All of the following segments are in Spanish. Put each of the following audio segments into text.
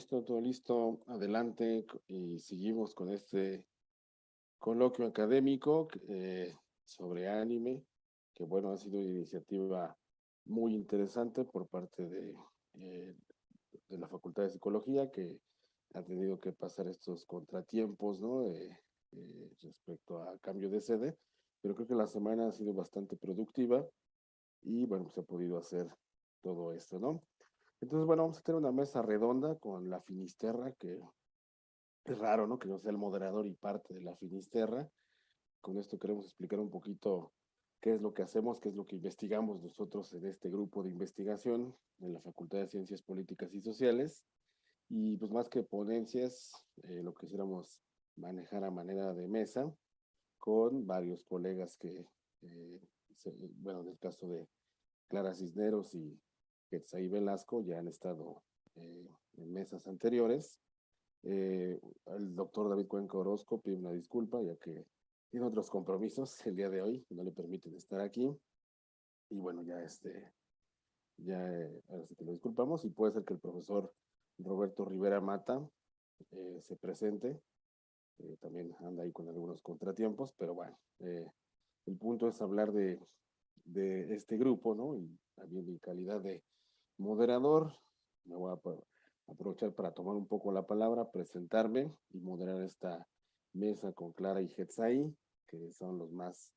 listo, todo listo. Adelante y seguimos con este coloquio académico sobre anime, que bueno, ha sido una iniciativa muy interesante por parte eh, de la Facultad de Psicología, que ha tenido que pasar estos contratiempos, ¿no? Respecto a cambio de sede, pero creo que la semana ha sido bastante productiva y bueno, se ha podido hacer todo esto, ¿no? Entonces, bueno, vamos a tener una mesa redonda con la Finisterra, que es raro, ¿no? Que no sea el moderador y parte de la Finisterra. Con esto queremos explicar un poquito qué es lo que hacemos, qué es lo que investigamos nosotros en este grupo de investigación en la Facultad de Ciencias Políticas y Sociales. Y pues más que ponencias, lo quisiéramos manejar a manera de mesa con varios colegas eh, bueno, en el caso de Clara Cisneros y Quetzalí Velasco ya han estado en mesas anteriores. El doctor David Cuenca Orozco pide una disculpa, ya que tiene otros compromisos el día de hoy, no le permiten estar aquí. Y bueno, ahora sí que lo disculpamos, y puede ser que el profesor Roberto Rivera Mata se presente. También anda ahí con algunos contratiempos, pero bueno, el punto es hablar de este grupo, ¿no? Y también mi calidad de moderador, me voy a aprovechar para tomar un poco la palabra, presentarme y moderar esta mesa con Clara y Hetzai, que son los más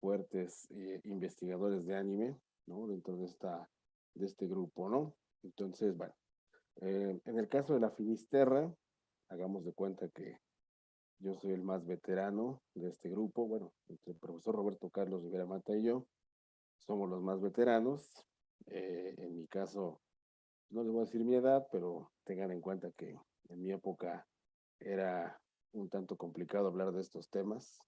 fuertes investigadores de anime, ¿no? Dentro de este grupo, ¿no? Entonces, bueno, en el caso de la Finisterra, hagamos de cuenta que yo soy el más veterano de este grupo. Bueno, entre el profesor Roberto Carlos Rivera Mata y yo somos los más veteranos. En mi caso, no les voy a decir mi edad, pero tengan en cuenta que en mi época era un tanto complicado hablar de estos temas.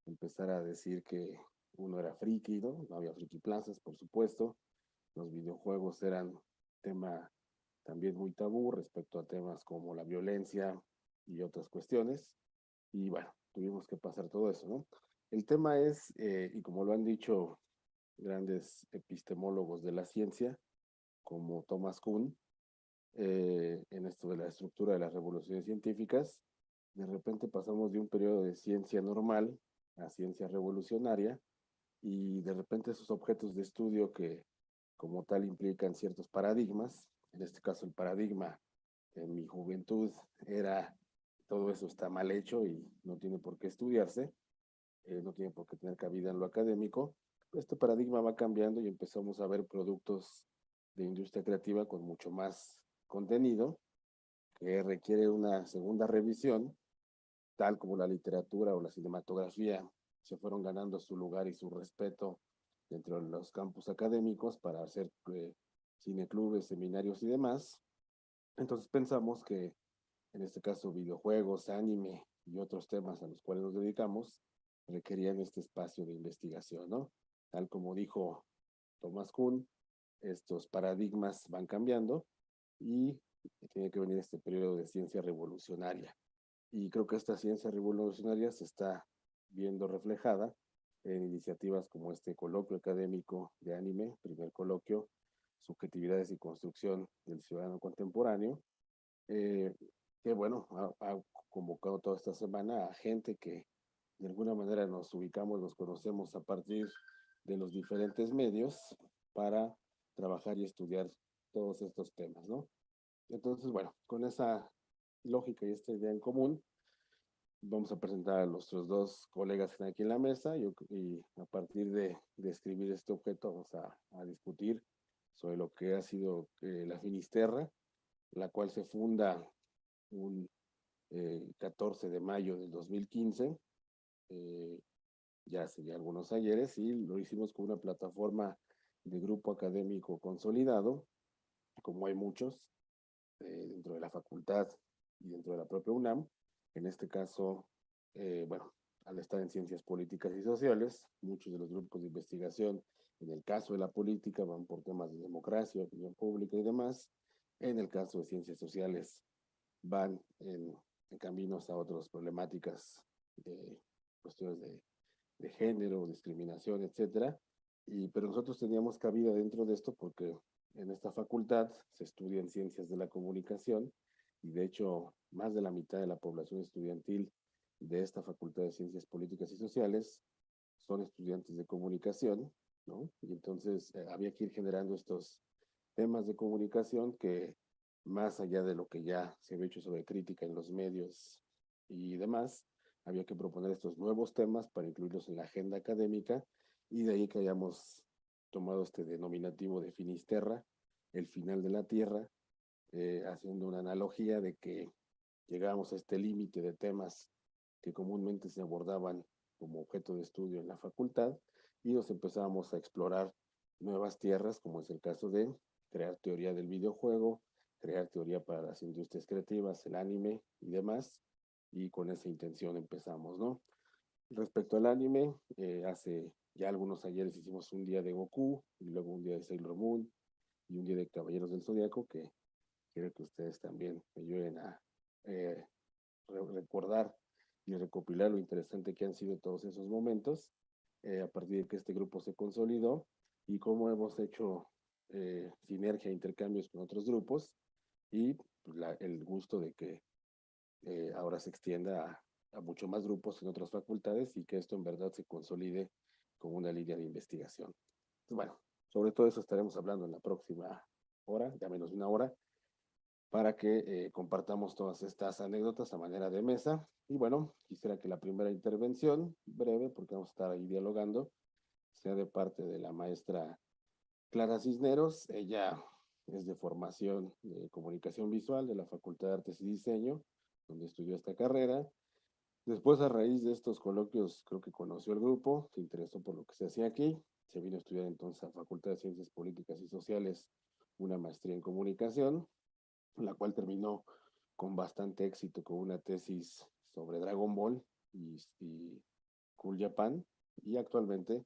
Empezar a decir que uno era friki, ¿no? No había friki plazas, por supuesto. Los videojuegos eran tema también muy tabú respecto a temas como la violencia y otras cuestiones. Y bueno, tuvimos que pasar todo eso, ¿no? El tema es, y como lo han dicho grandes epistemólogos de la ciencia, como Thomas Kuhn, en esto de la estructura de las revoluciones científicas, de repente pasamos de un periodo de ciencia normal a ciencia revolucionaria, y de repente esos objetos de estudio que como tal implican ciertos paradigmas, en este caso el paradigma en mi juventud era todo eso está mal hecho y no tiene por qué estudiarse, no tiene por qué tener cabida en lo académico. Este paradigma va cambiando y empezamos a ver productos de industria creativa con mucho más contenido, que requiere una segunda revisión, tal como la literatura o la cinematografía se fueron ganando su lugar y su respeto dentro de los campus académicos para hacer cineclubes, seminarios y demás. Entonces pensamos que en este caso videojuegos, anime y otros temas a los cuales nos dedicamos, requerían este espacio de investigación, ¿no? Tal como dijo Thomas Kuhn, estos paradigmas van cambiando y tiene que venir este periodo de ciencia revolucionaria. Y creo que esta ciencia revolucionaria se está viendo reflejada en iniciativas como este coloquio académico de anime, primer coloquio, subjetividades y construcción del ciudadano contemporáneo, eh, que bueno, ha convocado toda esta semana a gente que de alguna manera nos ubicamos, nos conocemos a partir de los diferentes medios para trabajar y estudiar todos estos temas, ¿no? Entonces, bueno, con esa lógica y esta idea en común, vamos a presentar a nuestros dos colegas que están aquí en la mesa y a partir de escribir este objeto vamos a discutir sobre lo que ha sido la Finisterra, la cual se funda un 14 de mayo del 2015, eh, ya hace ya algunos ayeres, y lo hicimos con una plataforma de grupo académico consolidado, como hay muchos dentro de la facultad y dentro de la propia UNAM. En este caso, bueno, al estar en ciencias políticas y sociales, muchos de los grupos de investigación, en el caso de la política, van por temas de democracia, opinión pública y demás. En el caso de ciencias sociales, van en caminos a otras problemáticas de cuestiones de género, discriminación, etcétera. Pero nosotros teníamos cabida dentro de esto porque en esta facultad se estudian ciencias de la comunicación y de hecho más de la mitad de la población estudiantil de esta Facultad de Ciencias Políticas y Sociales son estudiantes de comunicación, ¿no? Y entonces había que ir generando estos temas de comunicación que, más allá de lo que ya se había hecho sobre crítica en los medios y demás, había que proponer estos nuevos temas para incluirlos en la agenda académica, y de ahí que hayamos tomado este denominativo de Finisterra, el final de la Tierra, haciendo una analogía de que llegamos a este límite de temas que comúnmente se abordaban como objeto de estudio en la facultad, y nos empezamos a explorar nuevas tierras, como es el caso de crear teoría del videojuego, crear teoría para las industrias creativas, el anime y demás, y con esa intención empezamos, ¿no? Respecto al anime, hace ya algunos ayeres hicimos un día de Goku, y luego un día de Sailor Moon, y un día de Caballeros del Zodiaco, que quiero que ustedes también me ayuden a eh, recordar y recopilar lo interesante que han sido todos esos momentos, a partir de que este grupo se consolidó y cómo hemos hecho sinergia e intercambios con otros grupos, y pues, el gusto de que ahora se extienda a mucho más grupos en otras facultades, y que esto en verdad se consolide como una línea de investigación. Entonces, bueno, sobre todo eso estaremos hablando en la próxima hora, ya menos de una hora, para que compartamos todas estas anécdotas a manera de mesa. Y bueno, quisiera que la primera intervención, breve, porque vamos a estar ahí dialogando, sea de parte de la maestra Clara Cisneros. Ella es de formación de comunicación visual de la Facultad de Artes y Diseño, donde estudió esta carrera. Después, a raíz de estos coloquios, creo que conoció el grupo, se interesó por lo que se hacía aquí, se vino a estudiar entonces a Facultad de Ciencias Políticas y Sociales una maestría en comunicación, la cual terminó con bastante éxito con una tesis sobre Dragon Ball y Cool Japan, y actualmente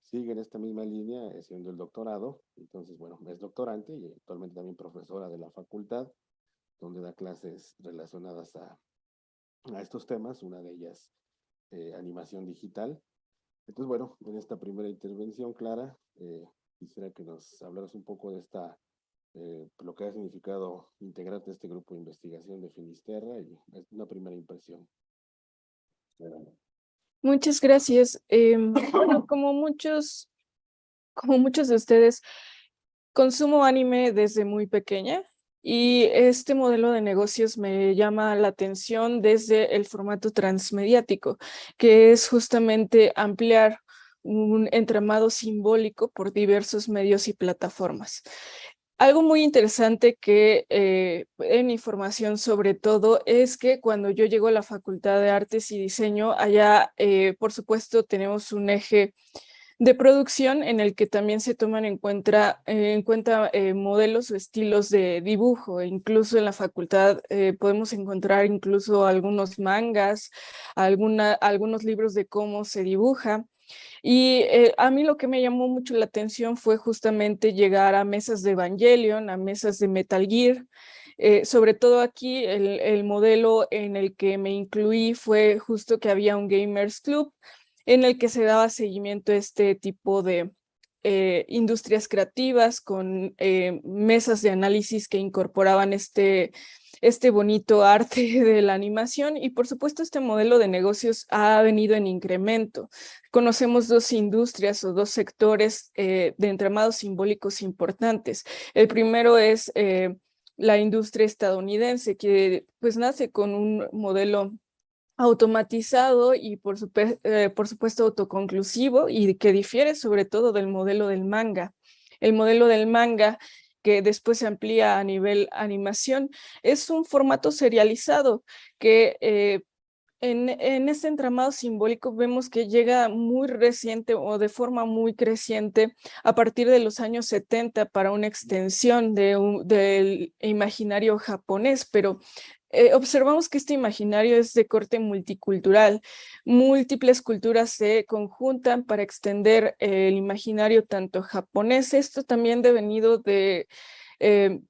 sigue en esta misma línea haciendo el doctorado. Entonces, bueno, es doctorante y actualmente también profesora de la facultad, donde da clases relacionadas a estos temas, una de ellas animación digital. Entonces, bueno, en esta primera intervención, Clara, quisiera que nos hablaras un poco de lo que ha significado integrarte a este grupo de investigación de Finisterra, y es una primera impresión. Muchas gracias. Bueno, como muchos de ustedes, consumo anime desde muy pequeña, y este modelo de negocios me llama la atención desde el formato transmediático, que es justamente ampliar un entramado simbólico por diversos medios y plataformas. Algo muy interesante que en mi formación sobre todo es que cuando yo llego a la Facultad de Artes y Diseño, allá por supuesto tenemos un eje de producción en el que también se toman en cuenta modelos o estilos de dibujo. Incluso en la facultad podemos encontrar incluso algunos mangas, algunos libros de cómo se dibuja. Y a mí lo que me llamó mucho la atención fue justamente llegar a mesas de Evangelion, a mesas de Metal Gear. Sobre todo aquí el modelo en el que me incluí fue justo que había un Gamers Club en el que se daba seguimiento a este tipo de industrias creativas con mesas de análisis que incorporaban este bonito arte de la animación, y por supuesto este modelo de negocios ha venido en incremento. Conocemos dos industrias o dos sectores de entramados simbólicos importantes. El primero es la industria estadounidense, que pues nace con un modelo automatizado y por supuesto autoconclusivo, y que difiere sobre todo del modelo del manga. El modelo del manga, que después se amplía a nivel animación, es un formato serializado que en este entramado simbólico vemos que llega muy reciente o de forma muy creciente a partir de los años 70 para una extensión del imaginario japonés, pero observamos que este imaginario es de corte multicultural. Múltiples culturas se conjuntan para extender el imaginario tanto japonés. Esto también devenido de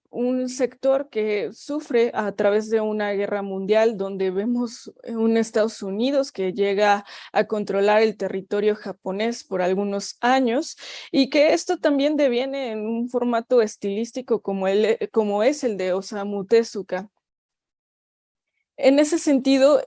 un sector que sufre a través de una guerra mundial, donde vemos un Estados Unidos que llega a controlar el territorio japonés por algunos años, y que esto también deviene en un formato estilístico como es el de Osamu Tezuka. En ese sentido,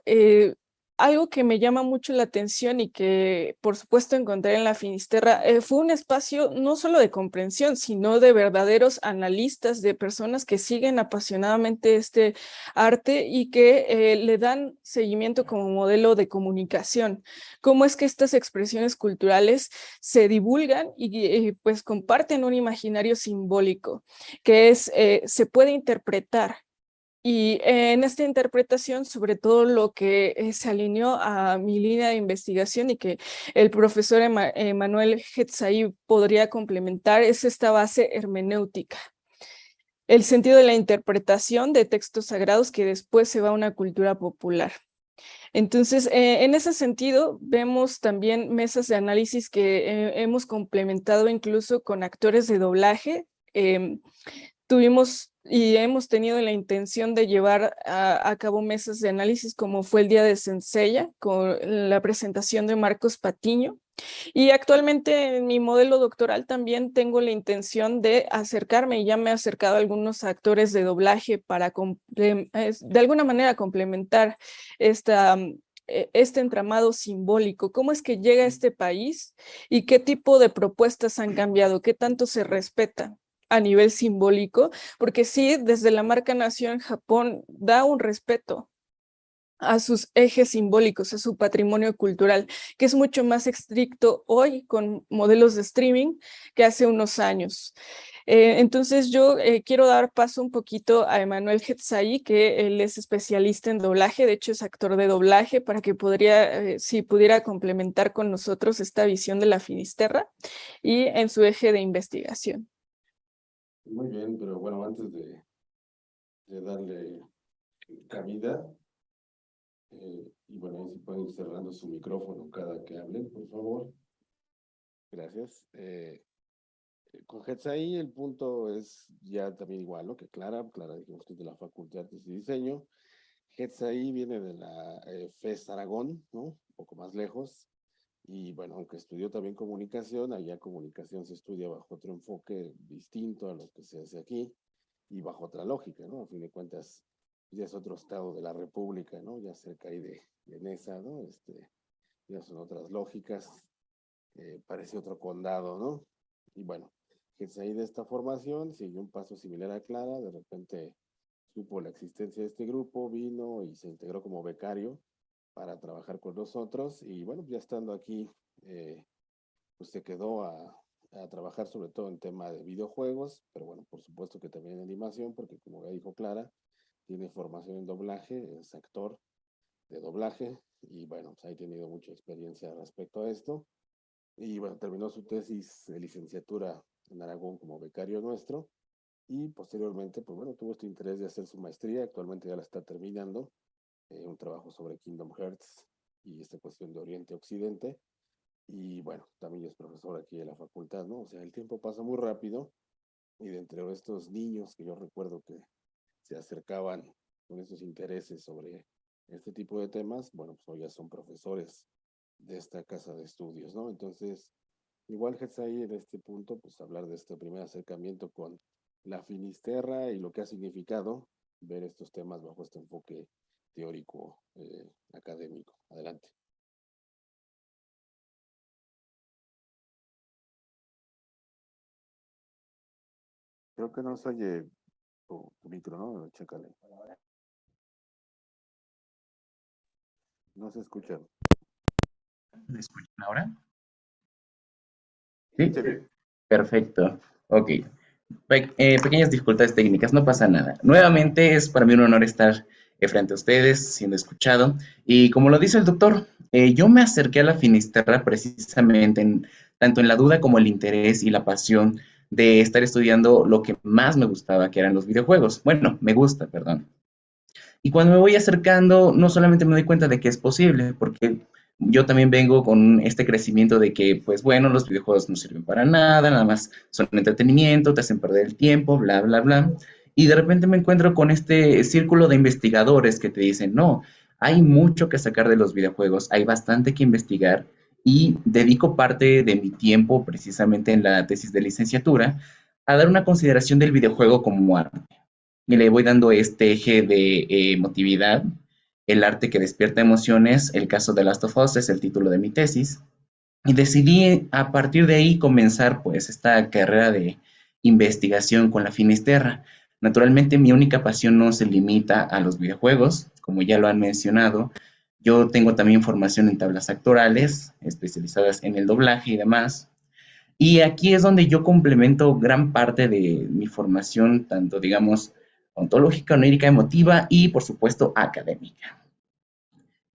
algo que me llama mucho la atención y que por supuesto encontré en la Finisterra fue un espacio no solo de comprensión, sino de verdaderos analistas, de personas que siguen apasionadamente este arte y que le dan seguimiento como modelo de comunicación. Cómo es que estas expresiones culturales se divulgan y pues comparten un imaginario simbólico que se puede interpretar. Y en esta interpretación, sobre todo lo que se alineó a mi línea de investigación y que el profesor Emanuel Hetzaí podría complementar, es esta base hermenéutica, el sentido de la interpretación de textos sagrados que después se va a una cultura popular. Entonces, en ese sentido, vemos también mesas de análisis que hemos complementado incluso con actores de doblaje. Tuvimos y hemos tenido la intención de llevar a cabo mesas de análisis como fue el día de Senseiya, con la presentación de Marcos Patiño. Y actualmente en mi modelo doctoral también tengo la intención de acercarme, y ya me he acercado a algunos actores de doblaje para de alguna manera complementar este entramado simbólico. ¿Cómo es que llega a este país y qué tipo de propuestas han cambiado? ¿Qué tanto se respeta a nivel simbólico? Porque sí, desde la marca Nación, Japón da un respeto a sus ejes simbólicos, a su patrimonio cultural, que es mucho más estricto hoy con modelos de streaming que hace unos años. Entonces yo quiero dar paso un poquito a Emanuel Hetzaí, que él es especialista en doblaje, de hecho es actor de doblaje, para que si pudiera complementar con nosotros esta visión de la Finisterra y en su eje de investigación. Muy bien, pero bueno, antes de darle cabida, y bueno, ahí si pueden ir cerrando su micrófono cada que hablen, por favor. Gracias. Con Hetzaí el punto es ya también igual, ¿no? Que Clara dijimos que es de la Facultad de Artes y Diseño. Hetzaí viene de la FES Aragón, ¿no? Un poco más lejos. Y bueno, aunque estudió también comunicación, allá comunicación se estudia bajo otro enfoque distinto a lo que se hace aquí y bajo otra lógica, ¿no? A fin de cuentas, ya es otro estado de la República, ¿no? Ya cerca ahí de Nesa, ¿no? Ya son otras lógicas, parece otro condado, ¿no? Y bueno, que ahí de esta formación siguió un paso similar a Clara, de repente supo la existencia de este grupo, vino y se integró como becario para trabajar con nosotros y bueno, ya estando aquí, pues se quedó a trabajar sobre todo en tema de videojuegos, pero bueno, por supuesto que también en animación, porque como ya dijo Clara, tiene formación en doblaje, es actor de doblaje y bueno, pues ha tenido mucha experiencia respecto a esto. Y bueno, terminó su tesis de licenciatura en Aragón como becario nuestro y posteriormente, pues bueno, tuvo este interés de hacer su maestría, actualmente ya la está terminando, un trabajo sobre Kingdom Hearts y esta cuestión de Oriente-Occidente. Y bueno, también es profesor aquí de la facultad, ¿no? O sea, el tiempo pasa muy rápido y de entre estos niños que yo recuerdo que se acercaban con esos intereses sobre este tipo de temas, bueno, pues hoy ya son profesores de esta casa de estudios, ¿no? Entonces, igual que ahí en este punto, pues hablar de este primer acercamiento con la Finisterra y lo que ha significado ver estos temas bajo este enfoque teórico académico. Adelante. Creo que no se oye tu micro, ¿no? Chécale. No se escucha. ¿Me escuchan ahora? Sí, Sí. perfecto. Ok. Pequeñas dificultades técnicas, no pasa nada. Nuevamente es para mí un honor estar frente a ustedes, siendo escuchado. Y como lo dice el doctor, yo me acerqué a la Finisterra precisamente tanto en la duda como el interés y la pasión de estar estudiando lo que más me gustaba, que eran los videojuegos. Bueno, me gusta, perdón. Y cuando me voy acercando, no solamente me doy cuenta de que es posible, porque yo también vengo con este crecimiento de que, pues bueno, los videojuegos no sirven para nada, nada más son entretenimiento, te hacen perder el tiempo, bla, bla, bla. Y de repente me encuentro con este círculo de investigadores que te dicen, no, hay mucho que sacar de los videojuegos, hay bastante que investigar y dedico parte de mi tiempo, precisamente en la tesis de licenciatura, a dar una consideración del videojuego como arte y le voy dando este eje de emotividad el arte que despierta emociones, el caso de Last of Us es el título de mi tesis, y decidí a partir de ahí comenzar pues esta carrera de investigación con la Finisterra. Naturalmente mi única pasión no se limita a los videojuegos, como ya lo han mencionado. Yo tengo también formación en tablas actorales, especializadas en el doblaje y demás. Y aquí es donde yo complemento gran parte de mi formación, tanto digamos ontológica, onírica, emotiva y por supuesto académica.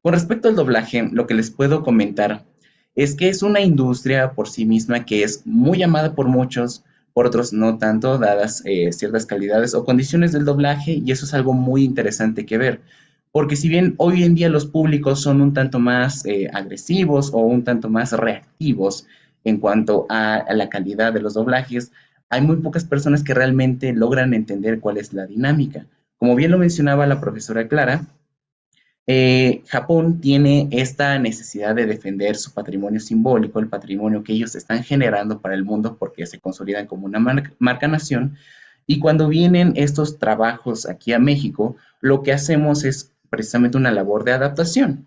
Con respecto al doblaje, lo que les puedo comentar es que es una industria por sí misma que es muy amada por muchos, por otros no tanto, dadas ciertas calidades o condiciones del doblaje, y eso es algo muy interesante que ver. Porque si bien hoy en día los públicos son un tanto más agresivos o un tanto más reactivos en cuanto a la calidad de los doblajes, hay muy pocas personas que realmente logran entender cuál es la dinámica. Como bien lo mencionaba la profesora Clara, Japón tiene esta necesidad de defender su patrimonio simbólico, el patrimonio que ellos están generando para el mundo porque se consolidan como una marca nación. Y cuando vienen estos trabajos aquí a México, lo que hacemos es precisamente una labor de adaptación.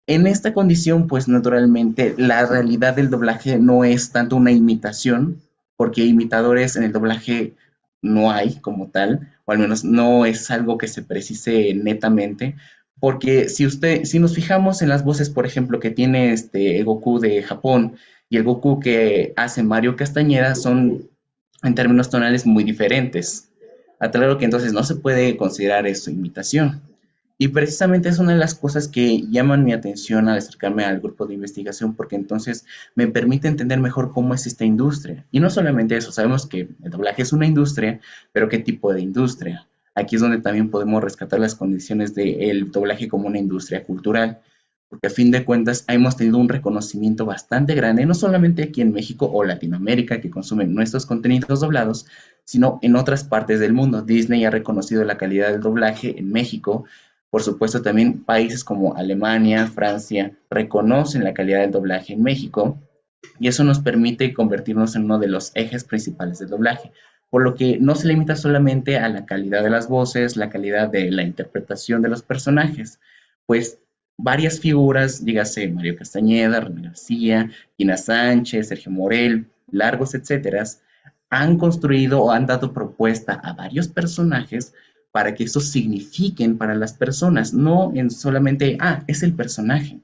En esta condición, pues naturalmente la realidad del doblaje no es tanto una imitación, porque imitadores en el doblaje no hay como tal, o al menos no es algo que se precise netamente, porque si nos fijamos en las voces, por ejemplo, que tiene el Goku de Japón y el Goku que hace Mario Castañeda, son en términos tonales muy diferentes. A tal grado que entonces no se puede considerar eso imitación. Y precisamente es una de las cosas que llaman mi atención al acercarme al grupo de investigación, porque entonces me permite entender mejor cómo es esta industria. Y no solamente eso, sabemos que el doblaje es una industria, pero ¿qué tipo de industria? Aquí es donde también podemos rescatar las condiciones del doblaje como una industria cultural, porque a fin de cuentas hemos tenido un reconocimiento bastante grande, no solamente aquí en México o Latinoamérica, que consumen nuestros contenidos doblados, sino en otras partes del mundo. Disney ha reconocido la calidad del doblaje en México. Por supuesto, también países como Alemania, Francia, reconocen la calidad del doblaje en México, y eso nos permite convertirnos en uno de los ejes principales del doblaje, por lo que no se limita solamente a la calidad de las voces, la calidad de la interpretación de los personajes, pues varias figuras, dígase Mario Castañeda, René García, Gina Sánchez, Sergio Morel, largos, etcétera, han construido o han dado propuesta a varios personajes para que eso signifiquen para las personas, no en solamente, es el personaje.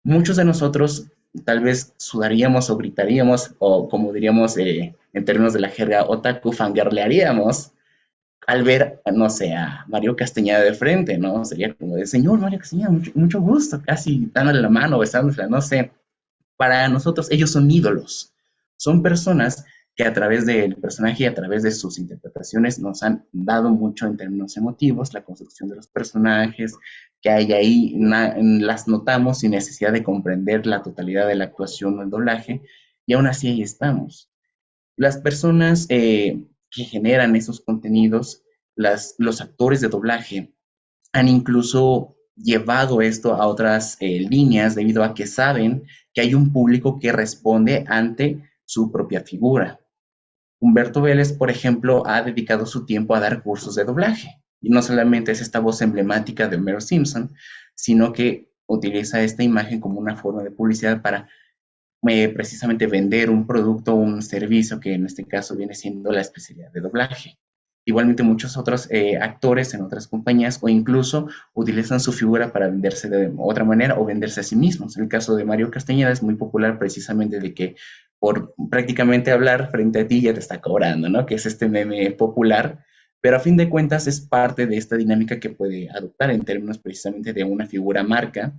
Muchos de nosotros tal vez sudaríamos o gritaríamos, o como diríamos en términos de la jerga otaku, fangirlearíamos al ver, no sé, a Mario Castañeda de frente, ¿no? Sería como de, señor Mario Castañeda, mucho gusto, casi dándole la mano, besándosela, no sé. Para nosotros ellos son ídolos, son personas que a través del personaje y a través de sus interpretaciones nos han dado mucho en términos emotivos, la construcción de los personajes que hay ahí, las notamos sin necesidad de comprender la totalidad de la actuación o el doblaje, y aún así ahí estamos. Las personas que generan esos contenidos, los actores de doblaje, han incluso llevado esto a otras líneas debido a que saben que hay un público que responde ante su propia figura. Humberto Vélez, por ejemplo, ha dedicado su tiempo a dar cursos de doblaje. Y no solamente es esta voz emblemática de Homero Simpson, sino que utiliza esta imagen como una forma de publicidad para precisamente vender un producto o un servicio que en este caso viene siendo la especialidad de doblaje. Igualmente muchos otros actores en otras compañías o incluso utilizan su figura para venderse de otra manera o venderse a sí mismos. El caso de Mario Castañeda es muy popular precisamente de que por prácticamente hablar frente a ti ya te está cobrando, ¿no? Que es este meme popular, pero a fin de cuentas es parte de esta dinámica que puede adoptar en términos precisamente de una figura marca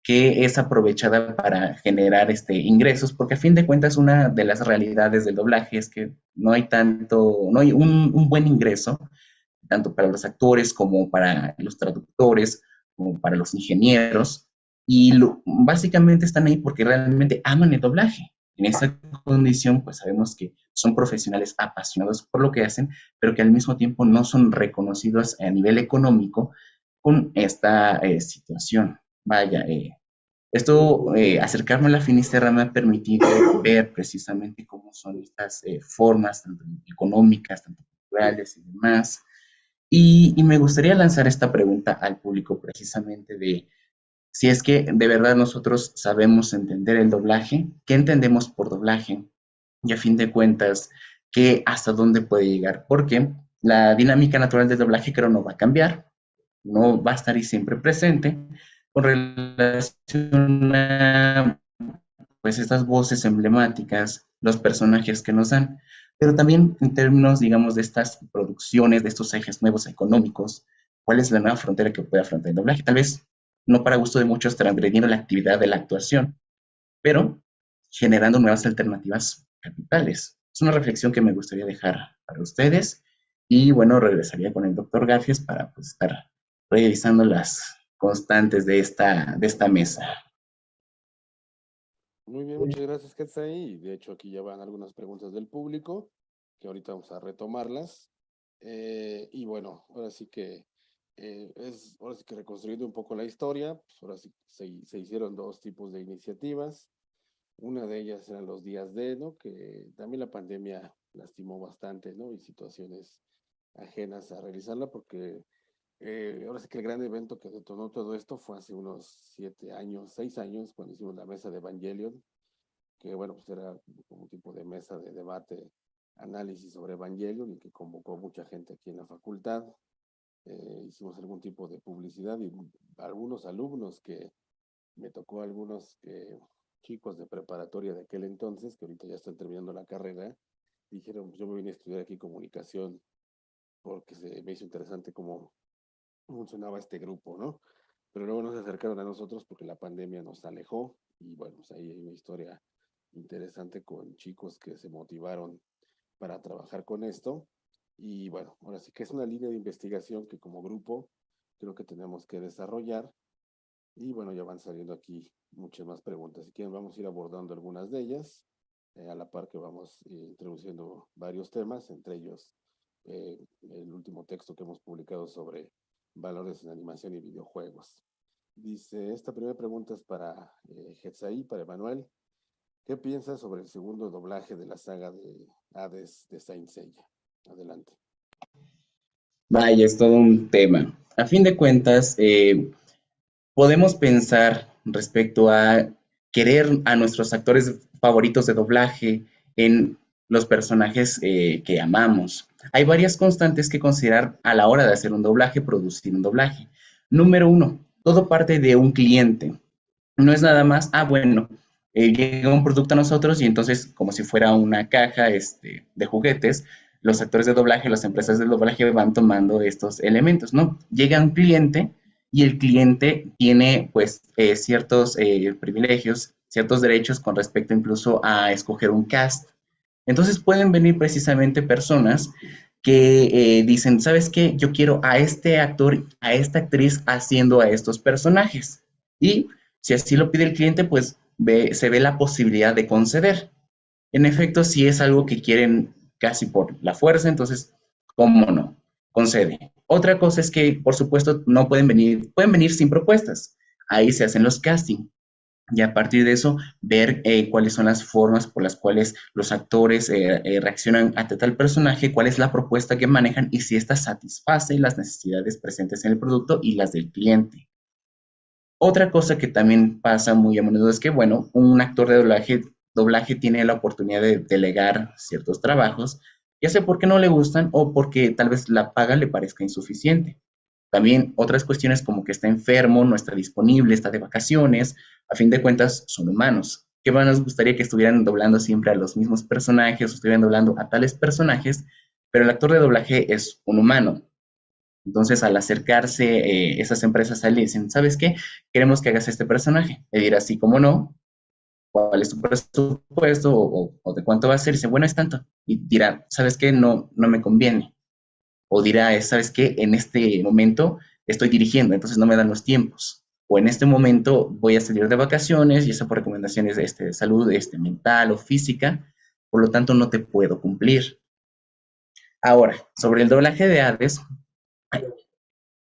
que es aprovechada para generar ingresos, porque a fin de cuentas una de las realidades del doblaje es que no hay un buen ingreso, tanto para los actores como para los traductores, como para los ingenieros, y básicamente están ahí porque realmente aman el doblaje. En esa condición, pues sabemos que son profesionales apasionados por lo que hacen, pero que al mismo tiempo no son reconocidos a nivel económico con esta situación. Vaya, acercarme a la Finisterra me ha permitido ver precisamente cómo son estas formas, tanto económicas, tanto culturales y demás. Y me gustaría lanzar esta pregunta al público precisamente de si es que de verdad nosotros sabemos entender el doblaje, qué entendemos por doblaje y a fin de cuentas, qué hasta dónde puede llegar, porque la dinámica natural del doblaje creo no va a cambiar, no va a estar ahí siempre presente con relación a pues estas voces emblemáticas, los personajes que nos dan, pero también en términos, digamos, de estas producciones, de estos ejes nuevos económicos, ¿cuál es la nueva frontera que puede afrontar el doblaje? Tal vez no para gusto de muchos, transgrediendo la actividad de la actuación, pero generando nuevas alternativas capitales. Es una reflexión que me gustaría dejar para ustedes y bueno, regresaría con el doctor Garfias para pues, estar revisando las constantes de esta mesa. Muy bien, muchas gracias, Quetzal. Y de hecho aquí ya van algunas preguntas del público, que ahorita vamos a retomarlas. Y bueno, ahora sí que ahora sí que reconstruyendo un poco la historia, pues ahora sí se hicieron dos tipos de iniciativas. Una de ellas eran los días D, ¿no? Que también la pandemia lastimó bastante, ¿no? Y situaciones ajenas a realizarla, porque ahora sí que el gran evento que detonó todo esto fue hace unos 7 años, 6 años, cuando hicimos la mesa de Evangelion, que bueno, pues era como un tipo de mesa de debate, análisis sobre Evangelion y que convocó mucha gente aquí en la facultad. Hicimos algún tipo de publicidad y algunos alumnos que me tocó algunos chicos de preparatoria de aquel entonces, que ahorita ya están terminando la carrera, dijeron, pues yo me vine a estudiar aquí comunicación porque se me hizo interesante cómo funcionaba este grupo, ¿no? Pero luego nos acercaron a nosotros porque la pandemia nos alejó y bueno, pues ahí hay una historia interesante con chicos que se motivaron para trabajar con esto. Y bueno, ahora sí que es una línea de investigación que como grupo creo que tenemos que desarrollar. Y bueno, ya van saliendo aquí muchas más preguntas. Si quieren, vamos a ir abordando algunas de ellas, a la par que vamos introduciendo varios temas, entre ellos el último texto que hemos publicado sobre valores en animación y videojuegos. Dice, esta primera pregunta es para Hetzaí, para Emanuel. ¿Qué piensas sobre el segundo doblaje de la saga de Hades de Saint Seiya? Adelante. Vaya, es todo un tema. A fin de cuentas, podemos pensar respecto a querer a nuestros actores favoritos de doblaje en los personajes que amamos. Hay varias constantes que considerar a la hora de hacer un doblaje, producir un doblaje. Número uno, todo parte de un cliente. No es nada más, bueno, llega un producto a nosotros y entonces, como si fuera una caja de juguetes, los actores de doblaje, las empresas de doblaje van tomando estos elementos, ¿no? Llega un cliente y el cliente tiene, pues, ciertos privilegios, ciertos derechos con respecto incluso a escoger un cast. Entonces pueden venir precisamente personas que dicen, ¿sabes qué? Yo quiero a este actor, a esta actriz haciendo a estos personajes. Y si así lo pide el cliente, pues se ve la posibilidad de conceder. En efecto, si es algo que quieren casi por la fuerza, entonces, ¿cómo no? Concede. Otra cosa es que, por supuesto, no pueden venir sin propuestas. Ahí se hacen los castings. Y a partir de eso, ver cuáles son las formas por las cuales los actores reaccionan ante tal personaje, cuál es la propuesta que manejan y si ésta satisface las necesidades presentes en el producto y las del cliente. Otra cosa que también pasa muy a menudo es que, bueno, un actor de doblaje tiene la oportunidad de delegar ciertos trabajos, ya sea porque no le gustan o porque tal vez la paga le parezca insuficiente. También otras cuestiones como que está enfermo, no está disponible, está de vacaciones, a fin de cuentas son humanos. ¿Qué más nos gustaría que estuvieran doblando siempre a los mismos personajes o estuvieran doblando a tales personajes? Pero el actor de doblaje es un humano. Entonces, al acercarse esas empresas a él, le dicen, ¿sabes qué? Queremos que hagas este personaje. Le dirá así como no, ¿cuál es tu presupuesto o de cuánto va a ser? Y dice, bueno, es tanto. Y dirá, ¿sabes qué? No, no me conviene. O dirá, ¿sabes qué? En este momento estoy dirigiendo, entonces no me dan los tiempos. O en este momento voy a salir de vacaciones, y eso por recomendaciones de salud mental o física, por lo tanto no te puedo cumplir. Ahora, sobre el doblaje de Hades,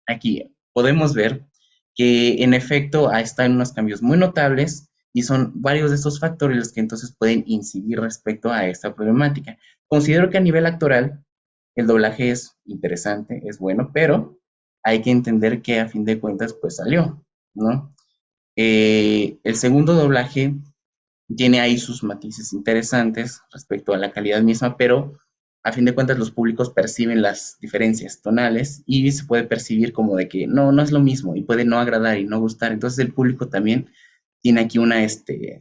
aquí podemos ver que en efecto están unos cambios muy notables y son varios de estos factores los que entonces pueden incidir respecto a esta problemática. Considero que a nivel actoral El doblaje es interesante, es bueno, pero hay que entender que a fin de cuentas pues salió, ¿no? El segundo doblaje tiene ahí sus matices interesantes respecto a la calidad misma, pero a fin de cuentas los públicos perciben las diferencias tonales y se puede percibir como de que no es lo mismo y puede no agradar y no gustar. Entonces el público también tiene aquí una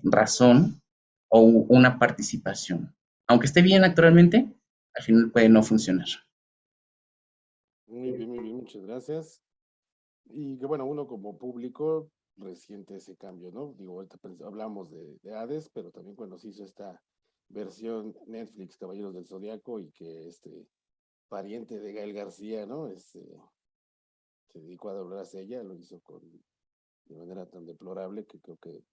razón o una participación. Aunque esté bien actualmente, al final puede no funcionar. Muy bien, muchas gracias. Y que bueno, uno como público resiente ese cambio, ¿no? Digo, ahorita hablamos de Hades, pero también cuando se hizo esta versión Netflix, Caballeros del Zodiaco, y que pariente de Gael García, ¿no? Se dedicó a doblarse a ella, lo hizo de manera tan deplorable que creo que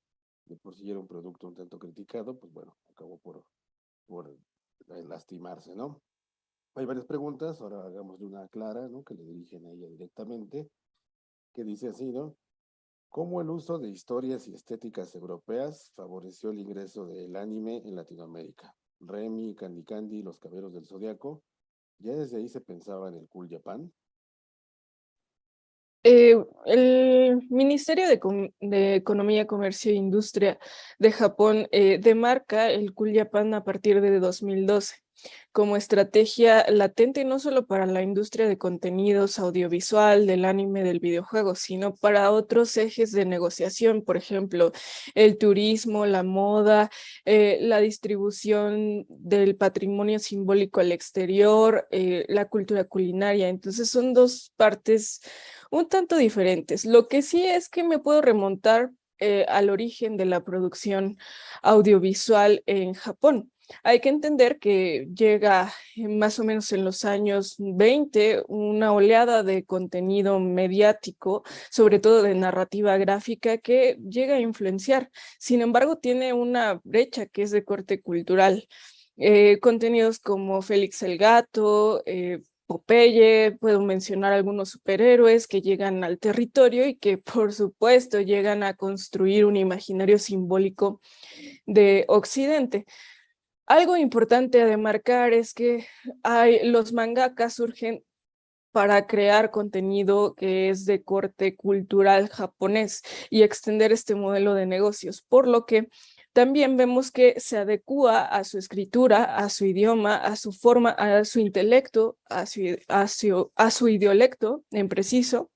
de por sí era un producto un tanto criticado, pues bueno, acabó por lastimarse, ¿no? Hay varias preguntas, ahora hagámosle una clara, ¿no? Que le dirigen a ella directamente, que dice así, ¿no? ¿Cómo el uso de historias y estéticas europeas favoreció el ingreso del anime en Latinoamérica? Remy, Candy Candy, Los Caballeros del Zodiaco, ¿ya desde ahí se pensaba en el Cool Japan? El Ministerio de Economía, Comercio e Industria de Japón demarca el Cool Japan a partir de 2012 como estrategia latente no solo para la industria de contenidos audiovisual, del anime, del videojuego, sino para otros ejes de negociación, por ejemplo, el turismo, la moda, la distribución del patrimonio simbólico al exterior, la cultura culinaria. Entonces son dos partes un tanto diferentes. Lo que sí es que me puedo remontar al origen de la producción audiovisual en Japón. Hay que entender que llega más o menos en los años 20 una oleada de contenido mediático, sobre todo de narrativa gráfica, que llega a influenciar. Sin embargo, tiene una brecha que es de corte cultural. Contenidos como Félix el Gato, Popeye, puedo mencionar algunos superhéroes que llegan al territorio y que por supuesto llegan a construir un imaginario simbólico de Occidente. Algo importante a demarcar es que los mangakas surgen para crear contenido que es de corte cultural japonés y extender este modelo de negocios, por lo que también vemos que se adecúa a su escritura, a su idioma, a su forma, a su intelecto, a su idiolecto en preciso.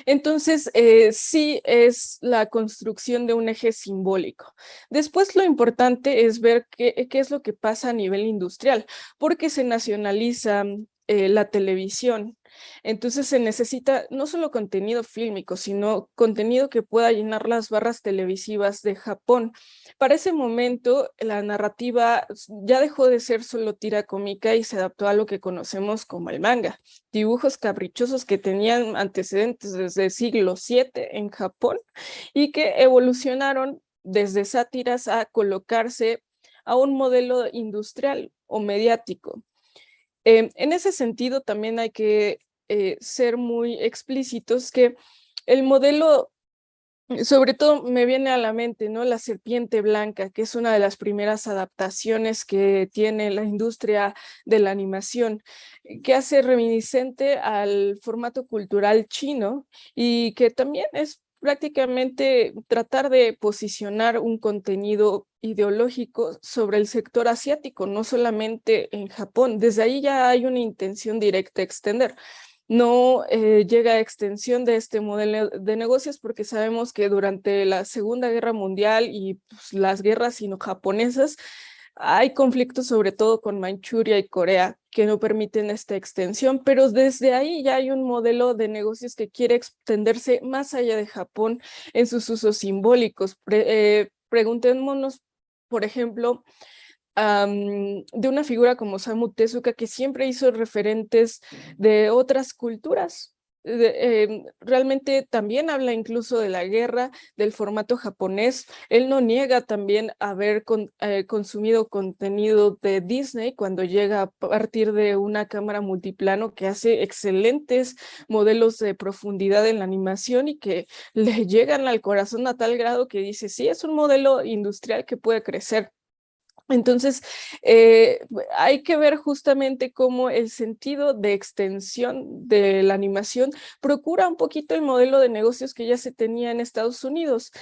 Entonces, sí es la construcción de un eje simbólico. Después, lo importante es ver qué es lo que pasa a nivel industrial, porque se nacionaliza la televisión. Entonces, se necesita no solo contenido fílmico, sino contenido que pueda llenar las barras televisivas de Japón. Para ese momento, la narrativa ya dejó de ser solo tira cómica y se adaptó a lo que conocemos como el manga, dibujos caprichosos que tenían antecedentes desde el siglo VII en Japón y que evolucionaron desde sátiras a colocarse a un modelo industrial o mediático. En ese sentido, también hay que ser muy explícitos que el modelo, sobre todo me viene a la mente, ¿no? La serpiente blanca, que es una de las primeras adaptaciones que tiene la industria de la animación, que hace reminiscente al formato cultural chino y que también es prácticamente tratar de posicionar un contenido ideológico sobre el sector asiático, no solamente en Japón. Desde ahí ya hay una intención directa a extender. No llega a extensión de este modelo de negocios porque sabemos que durante la Segunda Guerra Mundial y pues, las guerras sino-japonesas hay conflictos sobre todo con Manchuria y Corea que no permiten esta extensión, pero desde ahí ya hay un modelo de negocios que quiere extenderse más allá de Japón en sus usos simbólicos. Preguntémonos, por ejemplo, de una figura como Osamu Tezuka, que siempre hizo referentes de otras culturas. Realmente también habla incluso de la guerra, del formato japonés. Él no niega también haber consumido contenido de Disney cuando llega a partir de una cámara multiplano que hace excelentes modelos de profundidad en la animación y que le llegan al corazón a tal grado que dice, sí, es un modelo industrial que puede crecer. Entonces, hay que ver justamente cómo el sentido de extensión de la animación procura un poquito el modelo de negocios que ya se tenía en Estados Unidos.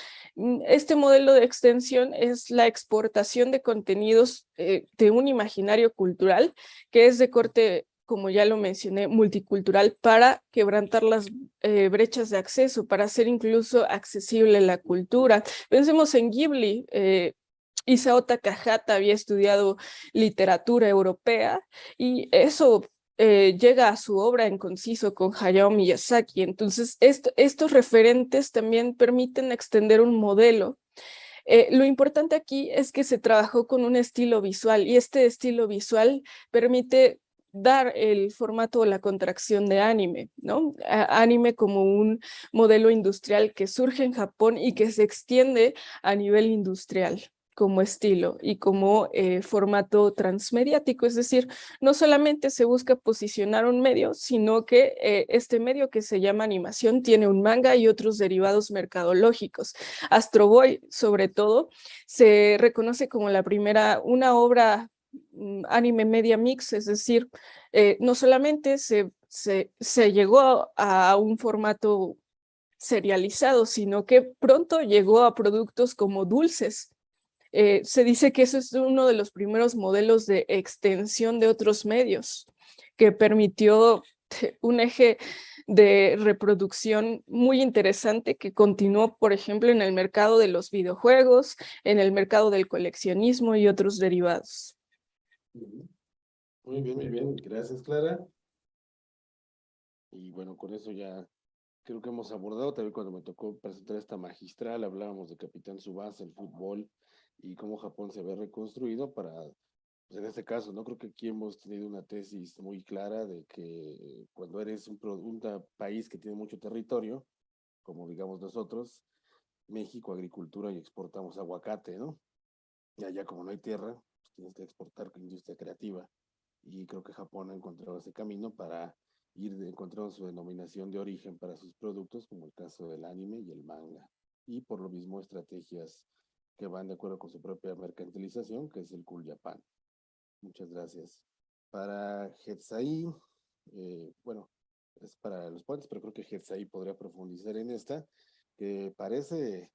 Este modelo de extensión es la exportación de contenidos de un imaginario cultural que es de corte, como ya lo mencioné, multicultural, para quebrantar las brechas de acceso, para hacer incluso accesible la cultura. Pensemos en Ghibli. Isao Takahata había estudiado literatura europea y eso llega a su obra en conciso con Hayao Miyazaki. Entonces, estos referentes también permiten extender un modelo. Lo importante aquí es que se trabajó con un estilo visual y este estilo visual permite dar el formato o la contracción de anime, ¿no? Anime como un modelo industrial que surge en Japón y que se extiende a nivel industrial como estilo y como formato transmediático, es decir, no solamente se busca posicionar un medio, sino que este medio que se llama animación tiene un manga y otros derivados mercadológicos. Astro Boy, sobre todo, se reconoce como la primera, una obra anime media mix, es decir, no solamente se llegó a un formato serializado, sino que pronto llegó a productos como dulces. Se dice que eso es uno de los primeros modelos de extensión de otros medios que permitió un eje de reproducción muy interesante que continuó, por ejemplo, en el mercado de los videojuegos, en el mercado del coleccionismo y otros derivados. Muy bien, muy bien. Gracias, Clara. Y bueno, con eso ya creo que hemos abordado. También cuando me tocó presentar esta magistral, hablábamos de Capitán Tsubasa, el fútbol y cómo Japón se ve reconstruido para, pues en este caso, ¿no? Creo que aquí hemos tenido una tesis muy clara de que cuando eres un país que tiene mucho territorio, como digamos nosotros, México, agricultura y exportamos aguacate, ¿no? Y allá como no hay tierra, pues tienes que exportar industria creativa. Y creo que Japón ha encontrado ese camino para ir encontrando su denominación de origen para sus productos, como el caso del anime y el manga. Y por lo mismo estrategias que van de acuerdo con su propia mercantilización, que es el Cool Japan. Muchas gracias. Para Hetzai, bueno, es para los puentes, pero creo que Hetzai podría profundizar en esta, que parece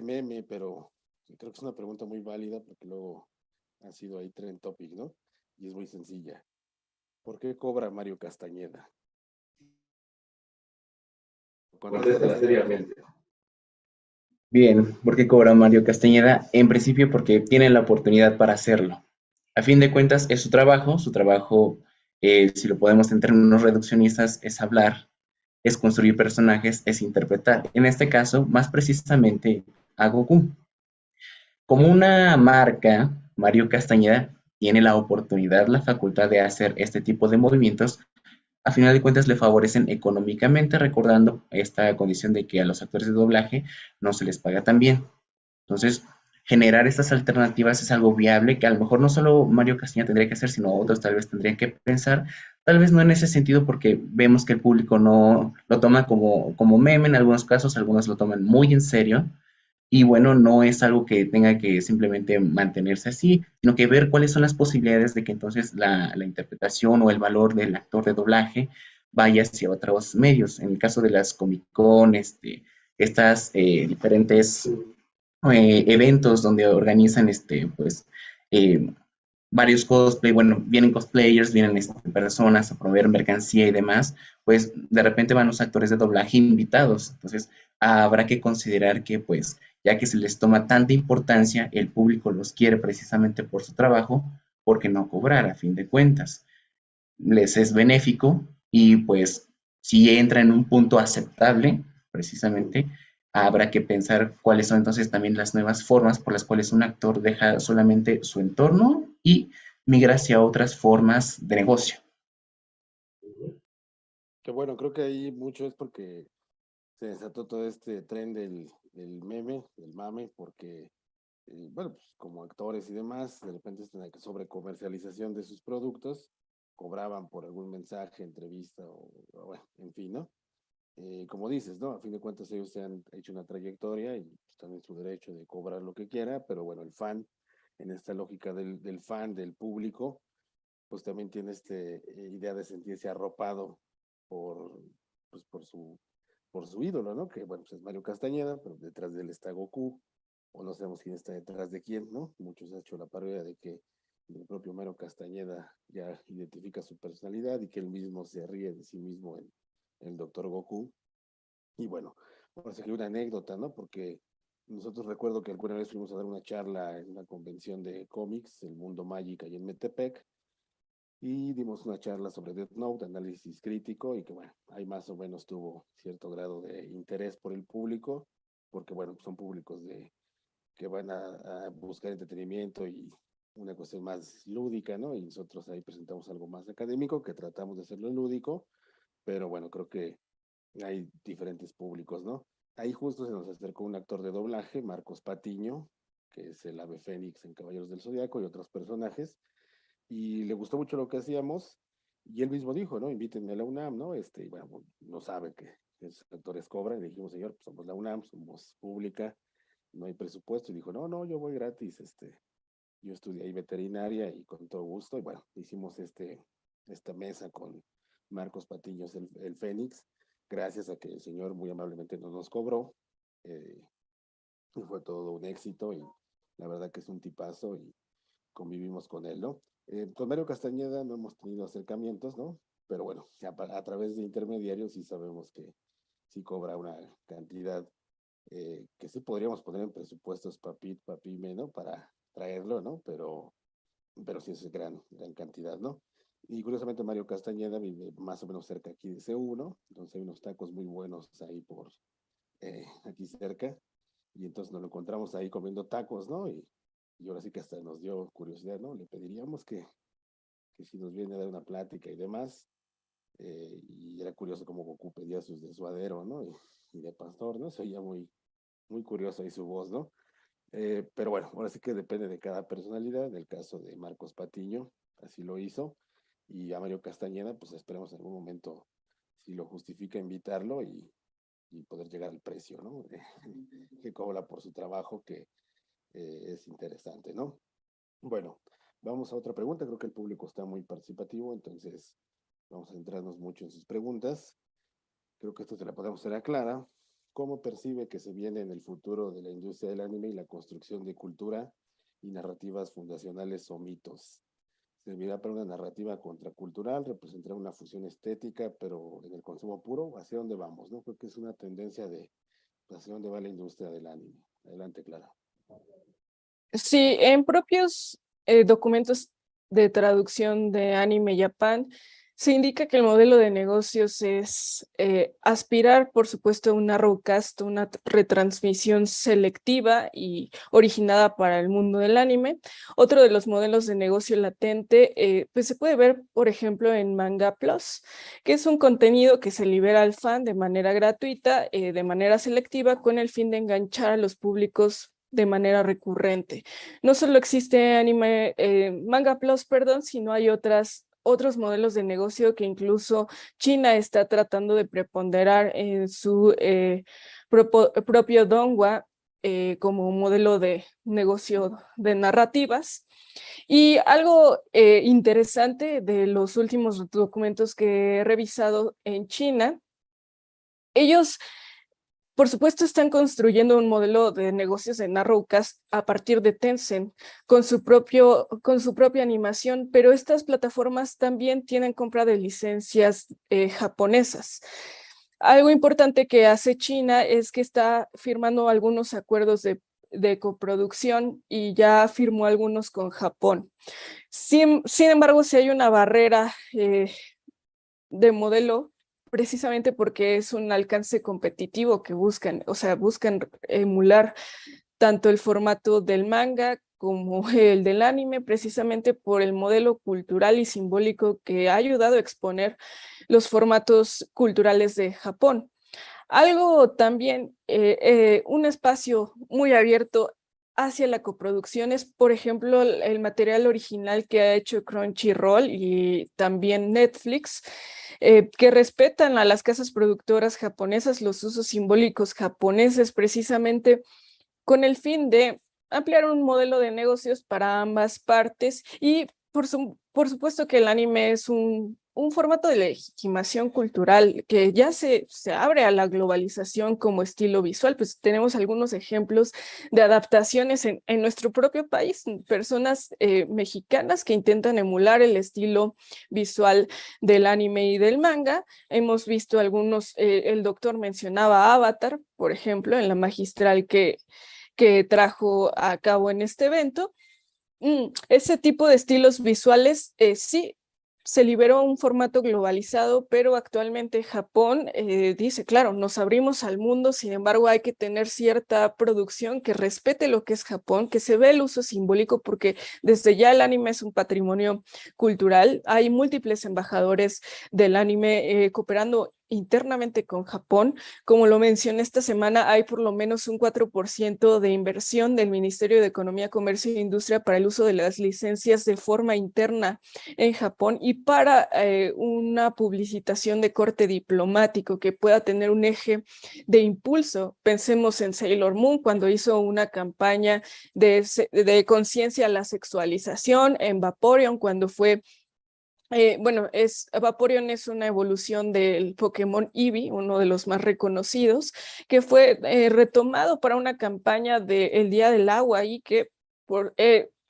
meme, pero creo que es una pregunta muy válida porque luego ha sido ahí trend topic, ¿no? Y es muy sencilla. ¿Por qué cobra Mario Castañeda? Contéstala seriamente. Bien, ¿por qué cobra Mario Castañeda? En principio porque tiene la oportunidad para hacerlo. A fin de cuentas es su trabajo, si lo podemos en términos reduccionistas, es hablar, es construir personajes, es interpretar. En este caso, más precisamente, a Goku. Como una marca, Mario Castañeda tiene la oportunidad, la facultad de hacer este tipo de movimientos. A final de cuentas le favorecen económicamente, recordando esta condición de que a los actores de doblaje no se les paga tan bien. Entonces, generar estas alternativas es algo viable que a lo mejor no solo Mario Castañeda tendría que hacer, sino otros tal vez tendrían que pensar, tal vez no en ese sentido porque vemos que el público no lo toma como meme en algunos casos, algunos lo toman muy en serio, y bueno, no es algo que tenga que simplemente mantenerse así, sino que ver cuáles son las posibilidades de que entonces la interpretación o el valor del actor de doblaje vaya hacia otros medios. En el caso de las Comic Con, estas diferentes eventos donde organizan pues, eh, varios cosplay, bueno, vienen cosplayers, vienen personas a proveer mercancía y demás, pues de repente van los actores de doblaje invitados. Entonces, habrá que considerar que, pues, ya que se les toma tanta importancia, el público los quiere precisamente por su trabajo, ¿por qué no cobrar a fin de cuentas? Les es benéfico y pues si entra en un punto aceptable, precisamente, habrá que pensar cuáles son entonces también las nuevas formas por las cuales un actor deja solamente su entorno y migra hacia otras formas de negocio. Que bueno, creo que ahí mucho es porque se desató todo este tren del meme, del mame, porque, bueno, pues como actores y demás, de repente están la sobrecomercialización de sus productos, cobraban por algún mensaje, entrevista o bueno, en fin, ¿no? Como dices, ¿no? A fin de cuentas ellos se han hecho una trayectoria y están en su derecho de cobrar lo que quiera, pero bueno, el fan en esta lógica del fan, del público, pues también tiene esta idea de sentirse arropado por, pues por su ídolo, ¿no? Que bueno, pues es Mario Castañeda, pero detrás de él está Goku, o no sabemos quién está detrás de quién, ¿no? Muchos han hecho la parodia de que el propio Mario Castañeda ya identifica su personalidad y que él mismo se ríe de sí mismo en el Dr. Goku. Y bueno, por eso que una anécdota, ¿no? Porque nosotros recuerdo que alguna vez fuimos a dar una charla en una convención de cómics, el Mundo Mágica, ahí en Metepec, y dimos una charla sobre Death Note, análisis crítico, y que bueno, ahí más o menos tuvo cierto grado de interés por el público, porque bueno, son públicos que van a buscar entretenimiento y una cuestión más lúdica, ¿no? Y nosotros ahí presentamos algo más académico, que tratamos de hacerlo lúdico, pero bueno, creo que hay diferentes públicos, ¿no? Ahí justo se nos acercó un actor de doblaje, Marcos Patiño, que es el Ave Fénix en Caballeros del Zodiaco y otros personajes, y le gustó mucho lo que hacíamos, y él mismo dijo, ¿no? Invítenme a la UNAM, ¿no? Y bueno, no sabe que esos actores cobran, y le dijimos, señor, pues somos la UNAM, somos pública, no hay presupuesto, y dijo, no, no, yo voy gratis, yo estudié ahí veterinaria y con todo gusto, y bueno, hicimos esta mesa con Marcos Patiño, el Fénix, gracias a que el señor muy amablemente nos cobró, y fue todo un éxito, y la verdad que es un tipazo, y convivimos con él, ¿no? Con Mario Castañeda no hemos tenido acercamientos, ¿no? Pero bueno, a través de intermediarios sí sabemos que sí cobra una cantidad que sí podríamos poner en presupuestos papime, ¿no? Para traerlo, ¿no? Pero sí es gran cantidad, ¿no? Y curiosamente Mario Castañeda vive más o menos cerca aquí de C1, entonces hay unos tacos muy buenos ahí por aquí cerca, y entonces nos lo encontramos ahí comiendo tacos, ¿no? Y ahora sí que hasta nos dio curiosidad, ¿no? Le pediríamos que si nos viene a dar una plática y demás, y era curioso cómo Goku pedía sus de suadero, ¿no? Y de pastor, ¿no? Se oía muy curioso ahí su voz, ¿no? Pero bueno, ahora sí que depende de cada personalidad. En el caso de Marcos Patiño, así lo hizo. Y a Mario Castañeda, pues esperemos en algún momento, si lo justifica, invitarlo y poder llegar al precio, ¿no? Que cobra por su trabajo, que es interesante, ¿no? Bueno, vamos a otra pregunta. Creo que el público está muy participativo, entonces vamos a centrarnos mucho en sus preguntas. Creo que esto se la podemos hacer a Clara. ¿Cómo percibe que se viene en el futuro de la industria del anime y la construcción de cultura y narrativas fundacionales o mitos? ¿Servirá para una narrativa contracultural, representará una fusión estética, pero en el consumo puro? ¿Hacia dónde vamos? ¿No? Creo que es una tendencia de hacia dónde va la industria del anime. Adelante, Clara. Sí, en propios documentos de traducción de Anime Japan se indica que el modelo de negocios es aspirar, por supuesto, a un narrowcast, una retransmisión selectiva y originada para el mundo del anime. Otro de los modelos de negocio latente, pues se puede ver, por ejemplo, en Manga Plus, que es un contenido que se libera al fan de manera gratuita, de manera selectiva, con el fin de enganchar a los públicos de manera recurrente. No solo existe Manga Plus, perdón, sino hay otros modelos de negocio que incluso China está tratando de preponderar en su propio Donghua como un modelo de negocio de narrativas. Y algo interesante de los últimos documentos que he revisado en China, ellos por supuesto, están construyendo un modelo de negocios de narrowcast a partir de Tencent con su propia animación, pero estas plataformas también tienen compra de licencias japonesas. Algo importante que hace China es que está firmando algunos acuerdos de coproducción y ya firmó algunos con Japón. Sin embargo, si hay una barrera de modelo, precisamente porque es un alcance competitivo que buscan, o sea, buscan emular tanto el formato del manga como el del anime, precisamente por el modelo cultural y simbólico que ha ayudado a exponer los formatos culturales de Japón. Algo también, un espacio muy abierto hacia la coproducción es, por ejemplo, el material original que ha hecho Crunchyroll y también Netflix, que respetan a las casas productoras japonesas, los usos simbólicos japoneses, precisamente con el fin de ampliar un modelo de negocios para ambas partes y por supuesto que el anime es un formato de legitimación cultural que ya se abre a la globalización como estilo visual. Pues tenemos algunos ejemplos de adaptaciones en nuestro propio país, personas mexicanas que intentan emular el estilo visual del anime y del manga. Hemos visto algunos, el doctor mencionaba Avatar, por ejemplo, en la magistral que trajo a cabo en este evento. Ese tipo de estilos visuales sí se liberó un formato globalizado, pero actualmente Japón dice, claro, nos abrimos al mundo, sin embargo hay que tener cierta producción que respete lo que es Japón, que se ve el uso simbólico, porque desde ya el anime es un patrimonio cultural. Hay múltiples embajadores del anime cooperando internamente con Japón. Como lo mencioné esta semana, hay por lo menos un 4% de inversión del Ministerio de Economía, Comercio e Industria para el uso de las licencias de forma interna en Japón y para una publicitación de corte diplomático que pueda tener un eje de impulso. Pensemos en Sailor Moon cuando hizo una campaña de conciencia a la sexualización, en Vaporeon cuando fue bueno, Vaporeon es una evolución del Pokémon Eevee, uno de los más reconocidos, que fue retomado para una campaña del Día del Agua y que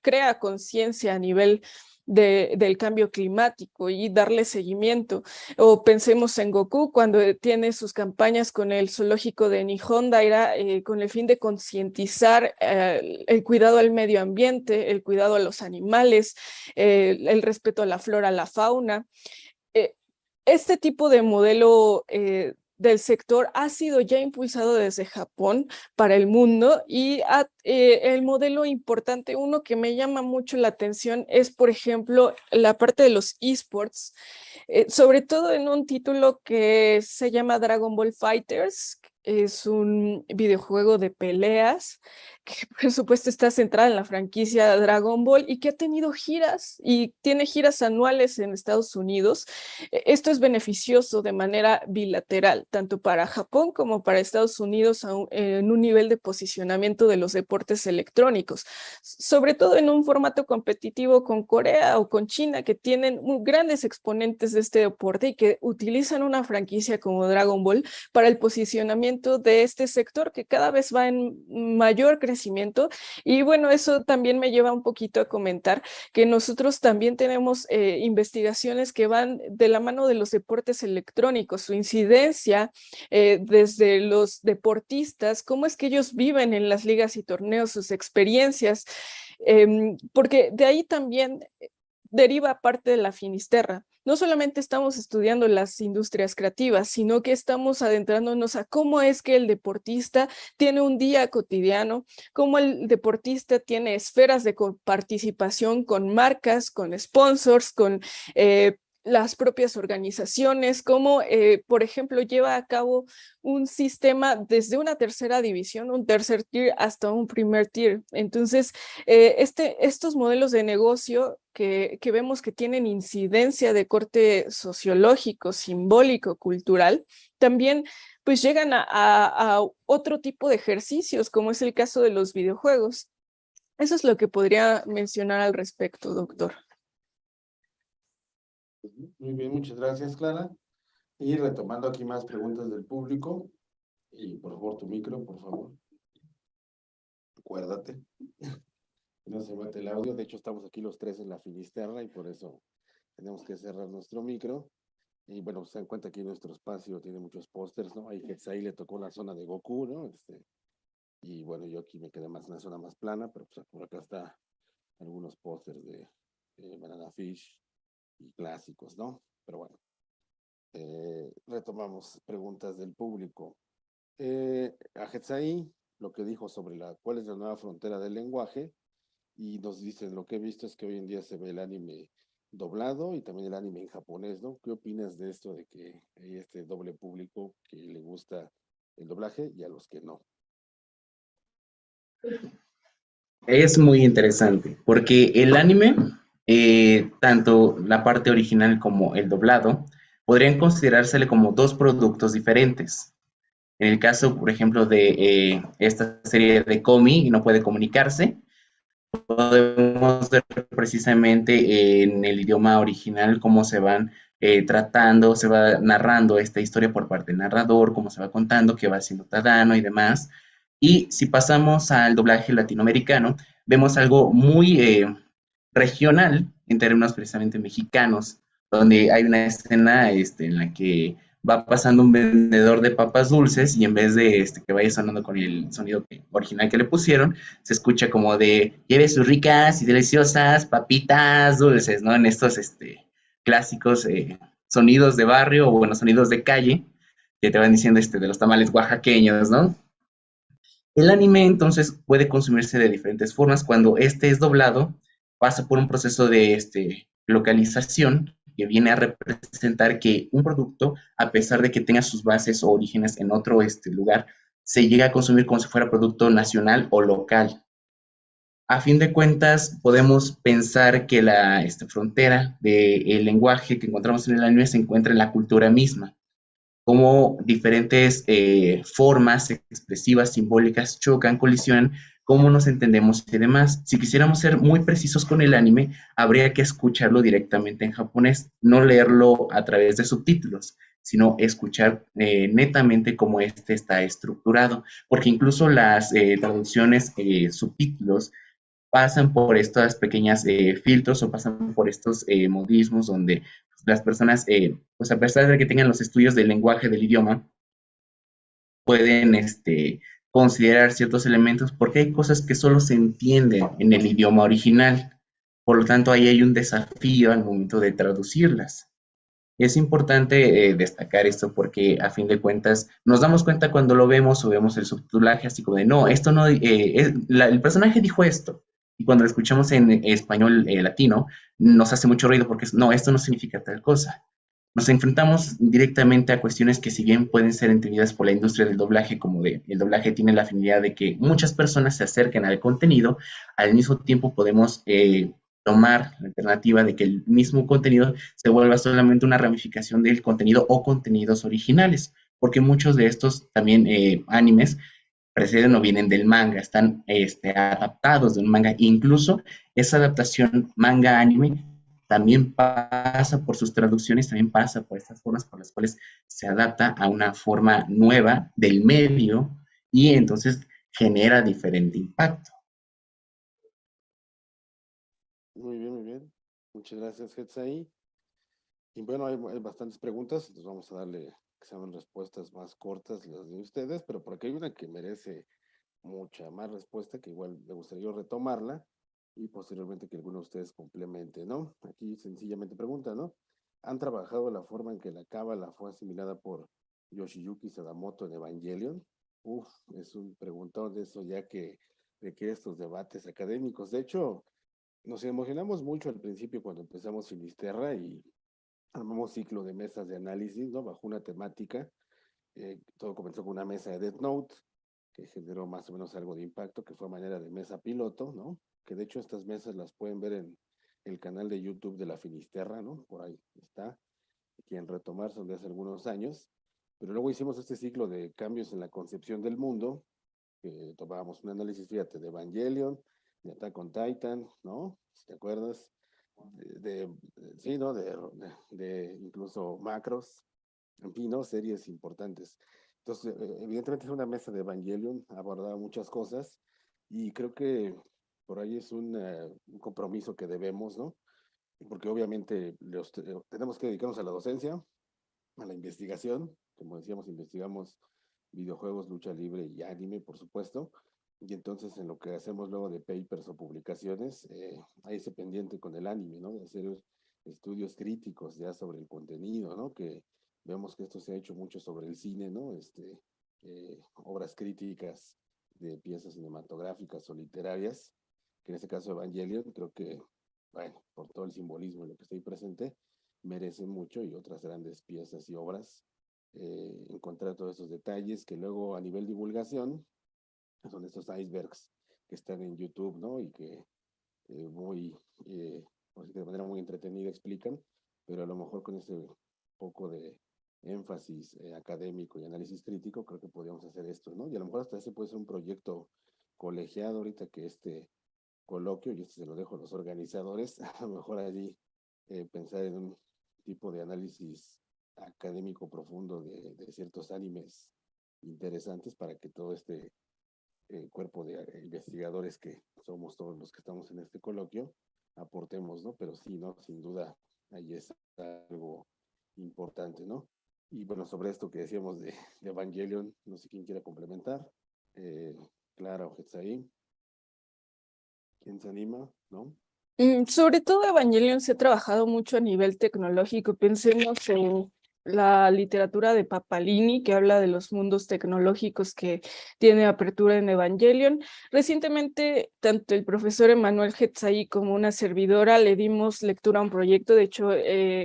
crea conciencia a nivel del cambio climático y darle seguimiento. O pensemos en Goku cuando tiene sus campañas con el zoológico de Nihon Daira con el fin de concientizar el cuidado al medio ambiente, el cuidado a los animales, el respeto a la flora, a la fauna. Eh, este tipo de modelo del sector ha sido ya impulsado desde Japón para el mundo y el modelo importante, uno que me llama mucho la atención es, por ejemplo, la parte de los esports, sobre todo en un título que se llama Dragon Ball Fighters. Es un videojuego de peleas que por supuesto está centrada en la franquicia Dragon Ball y que ha tenido giras y tiene giras anuales en Estados Unidos. Esto es beneficioso de manera bilateral, tanto para Japón como para Estados Unidos en un nivel de posicionamiento de los deportes electrónicos, sobre todo en un formato competitivo con Corea o con China, que tienen grandes exponentes de este deporte y que utilizan una franquicia como Dragon Ball para el posicionamiento de este sector que cada vez va en mayor crecimiento. Y bueno, eso también me lleva un poquito a comentar que nosotros también tenemos investigaciones que van de la mano de los deportes electrónicos, su incidencia desde los deportistas, cómo es que ellos viven en las ligas y torneos, sus experiencias, porque de ahí también deriva parte de la Finisterra. No solamente estamos estudiando las industrias creativas, sino que estamos adentrándonos a cómo es que el deportista tiene un día cotidiano, cómo el deportista tiene esferas de participación con marcas, con sponsors, con las propias organizaciones, cómo, por ejemplo, lleva a cabo un sistema desde una tercera división, un tercer tier, hasta un primer tier. Entonces, estos modelos de negocio que vemos que tienen incidencia de corte sociológico, simbólico, cultural, también pues llegan a otro tipo de ejercicios, como es el caso de los videojuegos. Eso es lo que podría mencionar al respecto, doctor. Muy bien, muchas gracias, Clara. Y retomando aquí más preguntas del público, y por favor tu micro, por favor. Acuérdate. No se mate el audio, de hecho estamos aquí los tres en la Finisterra y por eso tenemos que cerrar nuestro micro. Y bueno, se dan cuenta que nuestro espacio tiene muchos pósters, ¿no? Ahí ahí le tocó la zona de Goku, ¿no? Y bueno, yo aquí me quedé más en la zona más plana, pero pues por acá está algunos pósters de Banana Fish y clásicos, ¿no? Pero bueno, retomamos preguntas del público. Ajetzai, lo que dijo sobre cuál es la nueva frontera del lenguaje, y nos dicen, lo que he visto es que hoy en día se ve el anime doblado y también el anime en japonés, ¿no? ¿Qué opinas de esto, de que hay este doble público que le gusta el doblaje y a los que no? Es muy interesante, porque el anime, tanto la parte original como el doblado, podrían considerársele como dos productos diferentes. En el caso, por ejemplo, de esta serie de Komi, no puede comunicarse, podemos ver precisamente en el idioma original cómo se van tratando, se va narrando esta historia por parte del narrador, cómo se va contando, qué va haciendo Tadano y demás. Y si pasamos al doblaje latinoamericano, vemos algo muy regional en términos precisamente mexicanos, donde hay una escena en la que va pasando un vendedor de papas dulces y en vez de que vaya sonando con el sonido original que le pusieron, se escucha como de lleve sus ricas y deliciosas papitas dulces, ¿no? En estos clásicos sonidos de barrio o bueno, sonidos de calle que te van diciendo de los tamales oaxaqueños, ¿no? El anime entonces puede consumirse de diferentes formas. Cuando este es doblado, pasa por un proceso de localización que viene a representar que un producto, a pesar de que tenga sus bases o orígenes en otro lugar, se llega a consumir como si fuera producto nacional o local. A fin de cuentas, podemos pensar que la frontera del lenguaje que encontramos en el anime se encuentra en la cultura misma, cómo diferentes formas expresivas, simbólicas, chocan, colisionan, cómo nos entendemos y demás. Si quisiéramos ser muy precisos con el anime, habría que escucharlo directamente en japonés, no leerlo a través de subtítulos, sino escuchar netamente cómo este está estructurado, porque incluso las traducciones, subtítulos, pasan por estas pequeñas filtros o pasan por estos modismos donde las personas, pues a pesar de que tengan los estudios del lenguaje del idioma, pueden considerar ciertos elementos porque hay cosas que solo se entienden en el idioma original. Por lo tanto, ahí hay un desafío al momento de traducirlas. Es importante destacar esto porque a fin de cuentas nos damos cuenta cuando lo vemos o vemos el subtitulaje así como de no, esto no, el personaje dijo esto y cuando lo escuchamos en español latino nos hace mucho ruido porque no, esto no significa tal cosa. Nos enfrentamos directamente a cuestiones que si bien pueden ser entendidas por la industria del doblaje como de el doblaje tiene la afinidad de que muchas personas se acerquen al contenido, al mismo tiempo podemos tomar la alternativa de que el mismo contenido se vuelva solamente una ramificación del contenido o contenidos originales, porque muchos de estos también animes preceden o vienen del manga, están adaptados de un manga, incluso esa adaptación manga-anime también pasa por sus traducciones, también pasa por estas formas por las cuales se adapta a una forma nueva del medio y entonces genera diferente impacto. Muy bien, muy bien. Muchas gracias, Hetzai. Y bueno, hay bastantes preguntas, entonces vamos a darle que sean respuestas más cortas las de ustedes, pero por aquí hay una que merece mucha más respuesta, que igual me gustaría yo retomarla y posteriormente que alguno de ustedes complemente, ¿no? Aquí sencillamente pregunta, ¿no? ¿Han trabajado la forma en que la cábala fue asimilada por Yoshiyuki Sadamoto en Evangelion? Uf, es un preguntón de eso ya que requiere estos debates académicos. De hecho, nos emocionamos mucho al principio cuando empezamos Finisterra y armamos ciclo de mesas de análisis, ¿no? Bajo una temática. Todo comenzó con una mesa de Death Note, que generó más o menos algo de impacto, que fue a manera de mesa piloto, ¿no? Que de hecho estas mesas las pueden ver en el canal de YouTube de la Finisterra, ¿no? Por ahí está, quien retomar son de hace algunos años. Pero luego hicimos este ciclo de cambios en la concepción del mundo, que tomábamos un análisis, fíjate, de Evangelion, de Attack on Titan, ¿no? Si te acuerdas, sí, ¿no? De incluso macros, en fin, ¿no? Series importantes. Entonces, evidentemente es una mesa de Evangelion, abordaba muchas cosas y creo que por ahí es un compromiso que debemos, ¿no? Porque obviamente tenemos que dedicarnos a la docencia, a la investigación, como decíamos, investigamos videojuegos, lucha libre y anime, por supuesto, y entonces en lo que hacemos luego de papers o publicaciones, hay ese pendiente con el anime, ¿no? De hacer estudios críticos ya sobre el contenido, ¿no? Que vemos que esto se ha hecho mucho sobre el cine, ¿no? Obras críticas de piezas cinematográficas o literarias, que en este caso Evangelion, creo que, bueno, por todo el simbolismo de lo que está ahí presente, merecen mucho y otras grandes piezas y obras encontrar todos esos detalles que luego a nivel divulgación son estos icebergs que están en YouTube, ¿no? Y que muy, de manera muy entretenida explican, pero a lo mejor con ese poco de énfasis académico y análisis crítico, creo que podríamos hacer esto, ¿no? Y a lo mejor hasta ese puede ser un proyecto colegiado ahorita que este coloquio, y este se lo dejo a los organizadores, a lo mejor allí pensar en un tipo de análisis académico profundo de ciertos animes interesantes para que todo este cuerpo de investigadores que somos todos los que estamos en este coloquio aportemos, ¿no? Pero sí, ¿no? Sin duda, ahí es algo importante, ¿no? Y bueno, sobre esto que decíamos de Evangelion, no sé quién quiera complementar. Clara o Hetzaí. ¿Quién se anima? ¿No? Sobre todo Evangelion se ha trabajado mucho a nivel tecnológico. Pensemos en la literatura de Papalini, que habla de los mundos tecnológicos que tiene apertura en Evangelion. Recientemente, tanto el profesor Emanuel Hetzaí como una servidora le dimos lectura a un proyecto, de hecho,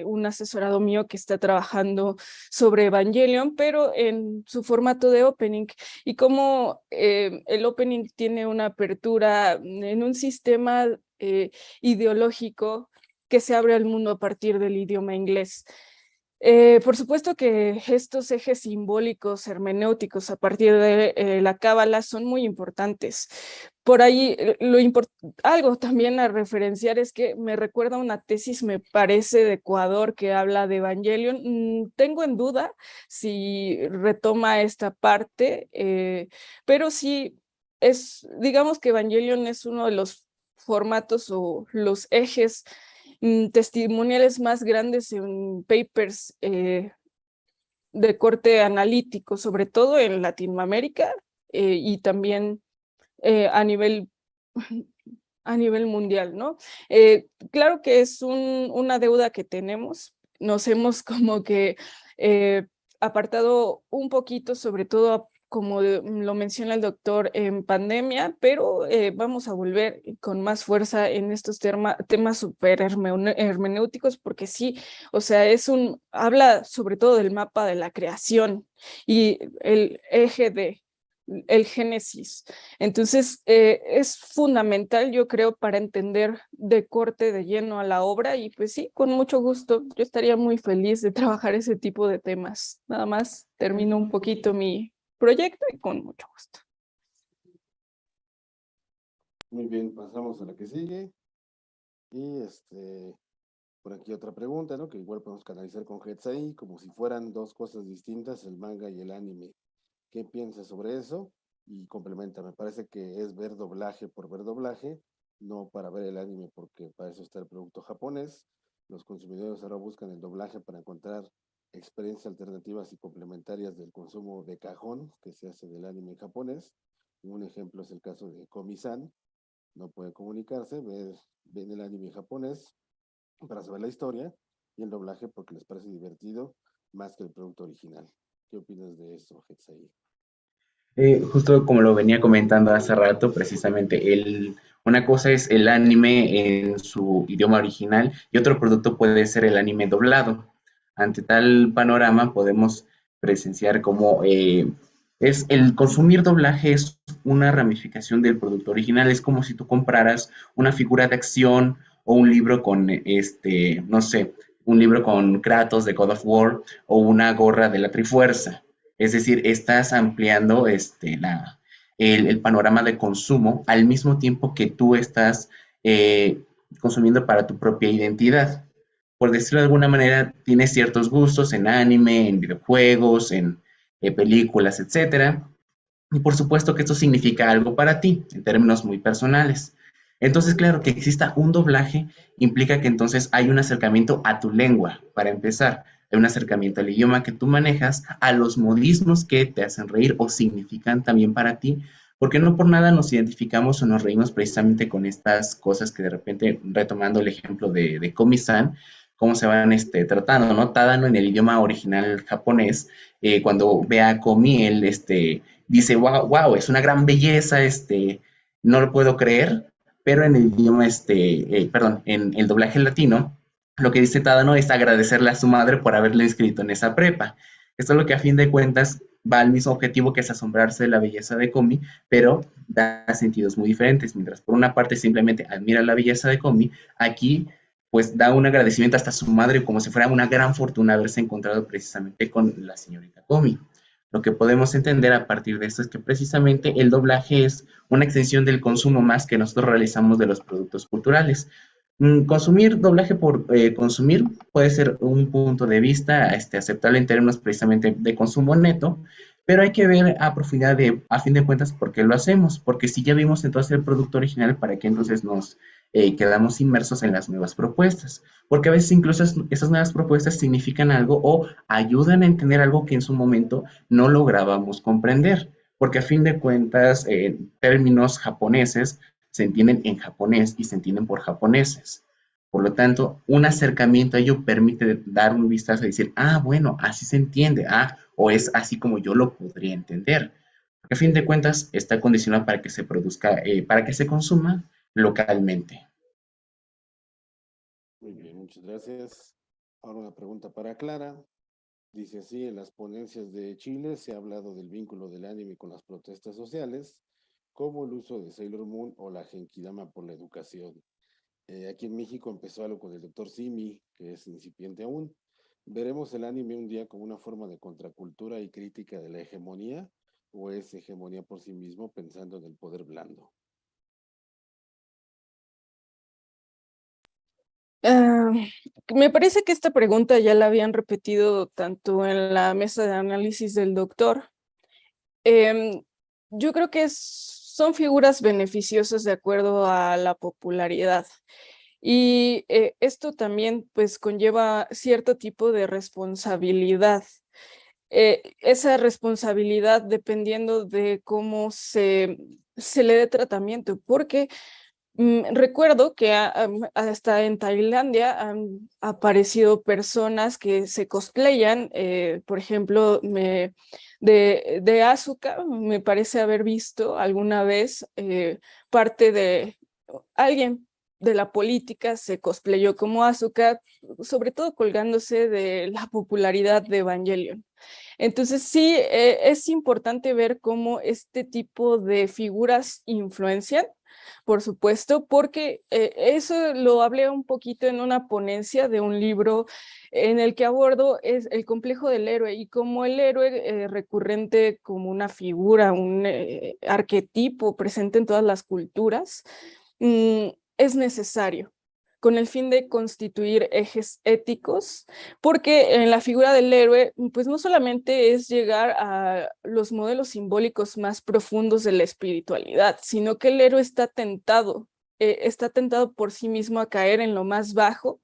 un asesorado mío que está trabajando sobre Evangelion, pero en su formato de opening. Y como el opening tiene una apertura en un sistema ideológico que se abre al mundo a partir del idioma inglés. Por supuesto que estos ejes simbólicos hermenéuticos a partir de la cábala son muy importantes. Por ahí, algo también a referenciar es que me recuerda una tesis, me parece, de Ecuador que habla de Evangelion. Tengo en duda si retoma esta parte, pero sí, digamos que Evangelion es uno de los formatos o los ejes testimoniales más grandes en papers de corte analítico, sobre todo en Latinoamérica y también a nivel a nivel mundial, ¿no? Claro que es una deuda que tenemos, nos hemos como que apartado un poquito, sobre todo como lo menciona el doctor, en pandemia, pero vamos a volver con más fuerza en estos temas súper hermenéuticos, porque sí, o sea, habla sobre todo del mapa de la creación y el eje el génesis. Entonces, es fundamental, yo creo, para entender de corte de lleno a la obra y pues sí, con mucho gusto, yo estaría muy feliz de trabajar ese tipo de temas. Nada más termino un poquito mi proyecto y con mucho gusto. Muy bien, pasamos a la que sigue. Y por aquí otra pregunta, ¿no? Que igual podemos canalizar con Hetzaí, como si fueran dos cosas distintas, el manga y el anime. ¿Qué piensas sobre eso? Y complementa, me parece que es ver doblaje por ver doblaje, no para ver el anime, porque para eso está el producto japonés. Los consumidores ahora buscan el doblaje para encontrar experiencias alternativas y complementarias del consumo de cajón que se hace del anime japonés. Un ejemplo es el caso de Komi-san, no puede comunicarse, ven el anime japonés para saber la historia y el doblaje porque les parece divertido más que el producto original. ¿Qué opinas de eso, Hetzaí? Justo como lo venía comentando hace rato, precisamente, una cosa es el anime en su idioma original y otro producto puede ser el anime doblado. Ante tal panorama podemos presenciar cómo es el consumir doblaje es una ramificación del producto original. Es como si tú compraras una figura de acción o un libro con, no sé, un libro con Kratos de God of War o una gorra de la Trifuerza. Es decir, estás ampliando el panorama de consumo al mismo tiempo que tú estás consumiendo para tu propia identidad. Por decirlo de alguna manera, tienes ciertos gustos en anime, en videojuegos, en películas, etcétera. Y por supuesto que esto significa algo para ti, en términos muy personales. Entonces, claro, que exista un doblaje implica que entonces hay un acercamiento a tu lengua, para empezar. Hay un acercamiento al idioma que tú manejas, a los modismos que te hacen reír o significan también para ti, porque no por nada nos identificamos o nos reímos precisamente con estas cosas que de repente, retomando el ejemplo de Komi-san, cómo se van tratando, ¿no? Tadano en el idioma original japonés, cuando ve a Komi, él dice, wow, wow, es una gran belleza, no lo puedo creer, pero en el idioma, perdón, en el doblaje latino, lo que dice Tadano es agradecerle a su madre por haberle inscrito en esa prepa. Esto es lo que a fin de cuentas va al mismo objetivo que es asombrarse de la belleza de Komi, pero da sentidos muy diferentes. Mientras por una parte simplemente admira la belleza de Komi, aquí pues da un agradecimiento hasta a su madre como si fuera una gran fortuna haberse encontrado precisamente con la señorita Komi. Lo que podemos entender a partir de esto es que precisamente el doblaje es una extensión del consumo más que nosotros realizamos de los productos culturales. Consumir doblaje por consumir puede ser un punto de vista aceptable en términos precisamente de consumo neto, pero hay que ver a profundidad a fin de cuentas, por qué lo hacemos. Porque si ya vimos entonces el producto original, ¿para qué entonces nos quedamos inmersos en las nuevas propuestas? Porque a veces incluso esas nuevas propuestas significan algo o ayudan a entender algo que en su momento no lográbamos comprender. Porque a fin de cuentas, términos japoneses se entienden en japonés y se entienden por japoneses. Por lo tanto, un acercamiento a ello permite dar un vistazo y decir, ah, bueno, así se entiende, o es así como yo lo podría entender. Porque a fin de cuentas está condicionado para que se produzca, para que se consuma localmente. Muy bien, muchas gracias. Ahora una pregunta para Clara. Dice así, en las ponencias de Chile se ha hablado del vínculo del anime con las protestas sociales, como el uso de Sailor Moon o la Genkidama por la educación. Aquí en México empezó algo con el doctor Simi, que es incipiente aún. ¿Veremos el anime un día como una forma de contracultura y crítica de la hegemonía o es hegemonía por sí mismo pensando en el poder blando? Ah, me parece que esta pregunta ya la habían repetido tanto en la mesa de análisis del doctor. Yo creo que son figuras beneficiosas de acuerdo a la popularidad. Y esto también pues conlleva cierto tipo de responsabilidad. Esa responsabilidad dependiendo de cómo se le dé tratamiento, porque recuerdo que hasta en Tailandia han aparecido personas que se cosplayan, por ejemplo, de Asuka, me parece haber visto alguna vez parte de alguien de la política se cosplayó como Asuka, sobre todo colgándose de la popularidad de Evangelion. Entonces sí, es importante ver cómo este tipo de figuras influencian, por supuesto, porque eso lo hablé un poquito en una ponencia de un libro en el que abordo es el complejo del héroe y cómo el héroe recurrente como una figura, un arquetipo presente en todas las culturas, es necesario con el fin de constituir ejes éticos, porque en la figura del héroe, pues no solamente es llegar a los modelos simbólicos más profundos de la espiritualidad, sino que el héroe está tentado por sí mismo a caer en lo más bajo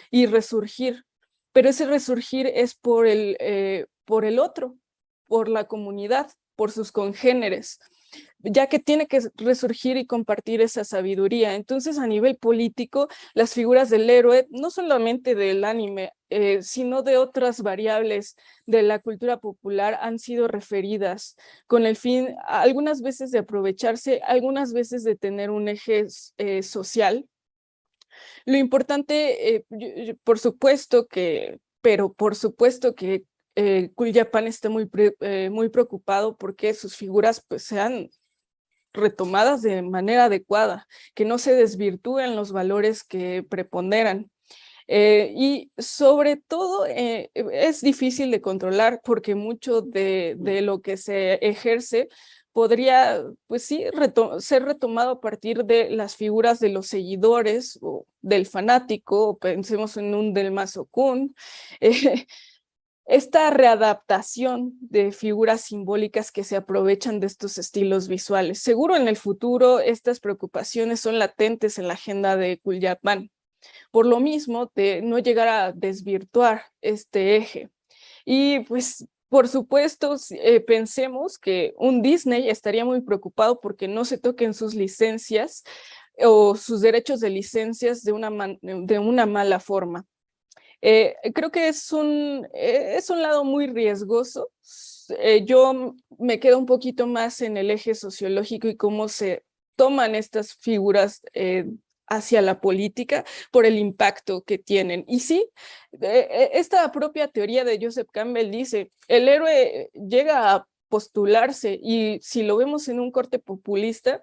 y resurgir, pero ese resurgir es por el otro, por la comunidad, por sus congéneres, ya que tiene que resurgir y compartir esa sabiduría. Entonces, a nivel político, las figuras del héroe, no solamente del anime, sino de otras variables de la cultura popular, han sido referidas con el fin, algunas veces de aprovecharse, algunas veces de tener un eje social. Lo importante, por supuesto que, pero por supuesto que Cool Japan está muy preocupado porque sus figuras pues sean retomadas de manera adecuada, que no se desvirtúen los valores que preponderan. Y sobre todo es difícil de controlar porque mucho de lo que se ejerce podría, pues sí, ser retomado a partir de las figuras de los seguidores o del fanático, o pensemos en un del Kun. Esta readaptación de figuras simbólicas que se aprovechan de estos estilos visuales. Seguro en el futuro estas preocupaciones son latentes en la agenda de Cool Japan, por lo mismo de no llegar a desvirtuar este eje. Y pues por supuesto pensemos que un Disney estaría muy preocupado porque no se toquen sus licencias o sus derechos de licencias de una mala forma. Creo que es un lado muy riesgoso. Yo me quedo un poquito más en el eje sociológico y cómo se toman estas figuras hacia la política por el impacto que tienen. Y sí, esta propia teoría de Joseph Campbell dice, el héroe llega a postularse y si lo vemos en un corte populista,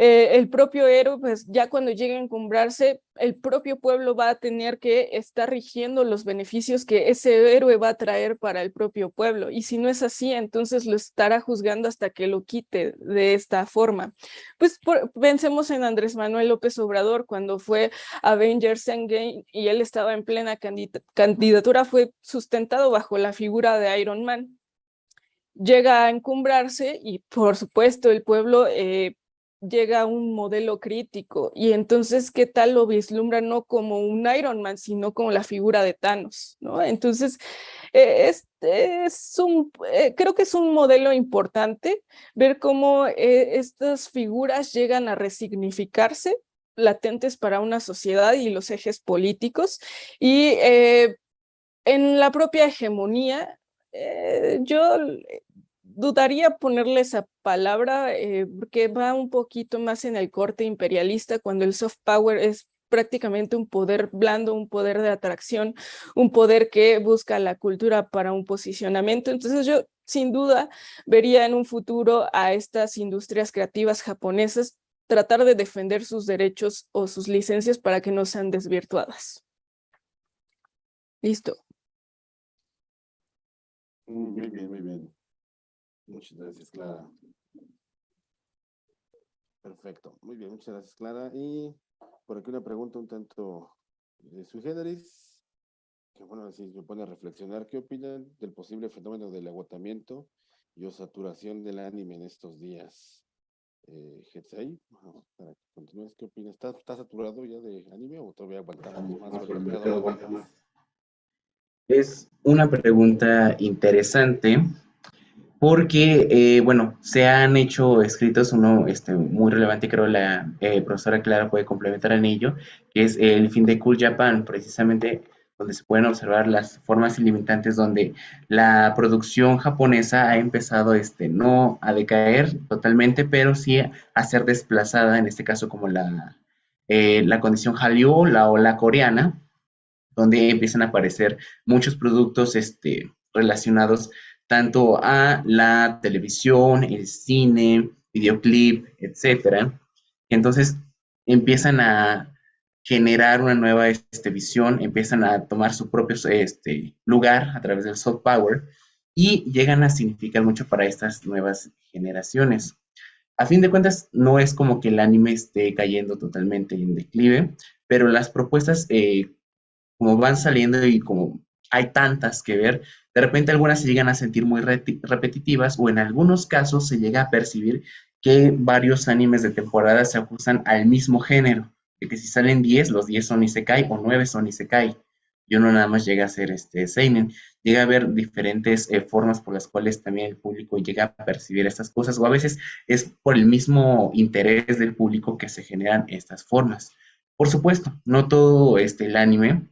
el propio héroe, pues ya cuando llegue a encumbrarse, el propio pueblo va a tener que estar rigiendo los beneficios que ese héroe va a traer para el propio pueblo. Y si no es así, entonces lo estará juzgando hasta que lo quite de esta forma. Pues pensemos en Andrés Manuel López Obrador cuando fue Avengers Endgame y él estaba en plena candidatura, fue sustentado bajo la figura de Iron Man. Llega a encumbrarse y por supuesto el pueblo llega a un modelo crítico y entonces qué tal lo vislumbra no como un Iron Man sino como la figura de Thanos, ¿no? Entonces creo que es un modelo importante ver cómo estas figuras llegan a resignificarse latentes para una sociedad y los ejes políticos y en la propia hegemonía yo dudaría ponerle esa palabra porque va un poquito más en el corte imperialista cuando el soft power es prácticamente un poder blando, un poder de atracción, un poder que busca la cultura para un posicionamiento. Entonces yo sin duda vería en un futuro a estas industrias creativas japonesas tratar de defender sus derechos o sus licencias para que no sean desvirtuadas. Listo. Muy bien, muy bien. Muchas gracias, Clara. Perfecto. Muy bien, muchas gracias, Clara. Y por aquí una pregunta un tanto sui generis, que bueno, si me pone a reflexionar, ¿qué opinan del posible fenómeno del agotamiento y o saturación del anime en estos días? Hetsai, para que continúes, ¿qué opinas? ¿Está saturado ya de anime o todavía aguantamos más o el mercado aguanta más? Es una pregunta interesante porque, bueno, se han hecho escritos, uno muy relevante, creo la profesora Clara puede complementar en ello, que es el fin de Cool Japan, precisamente donde se pueden observar las formas ilimitantes donde la producción japonesa ha empezado no a decaer totalmente, pero sí a ser desplazada, en este caso como la condición Hallyu, la ola coreana, donde empiezan a aparecer muchos productos relacionados tanto a la televisión, el cine, videoclip, etcétera. Entonces empiezan a generar una nueva visión, empiezan a tomar su propio lugar a través del soft power y llegan a significar mucho para estas nuevas generaciones. A fin de cuentas, no es como que el anime esté cayendo totalmente en declive, pero las propuestas como van saliendo y como hay tantas que ver, de repente algunas se llegan a sentir muy repetitivas o en algunos casos se llega a percibir que varios animes de temporada se ajustan al mismo género, de que si salen 10, los 10 son Isekai o 9 son Isekai. Y uno nada más llega a ser seinen, llega a haber diferentes formas por las cuales también el público llega a percibir estas cosas, o a veces es por el mismo interés del público que se generan estas formas. Por supuesto, no todo el anime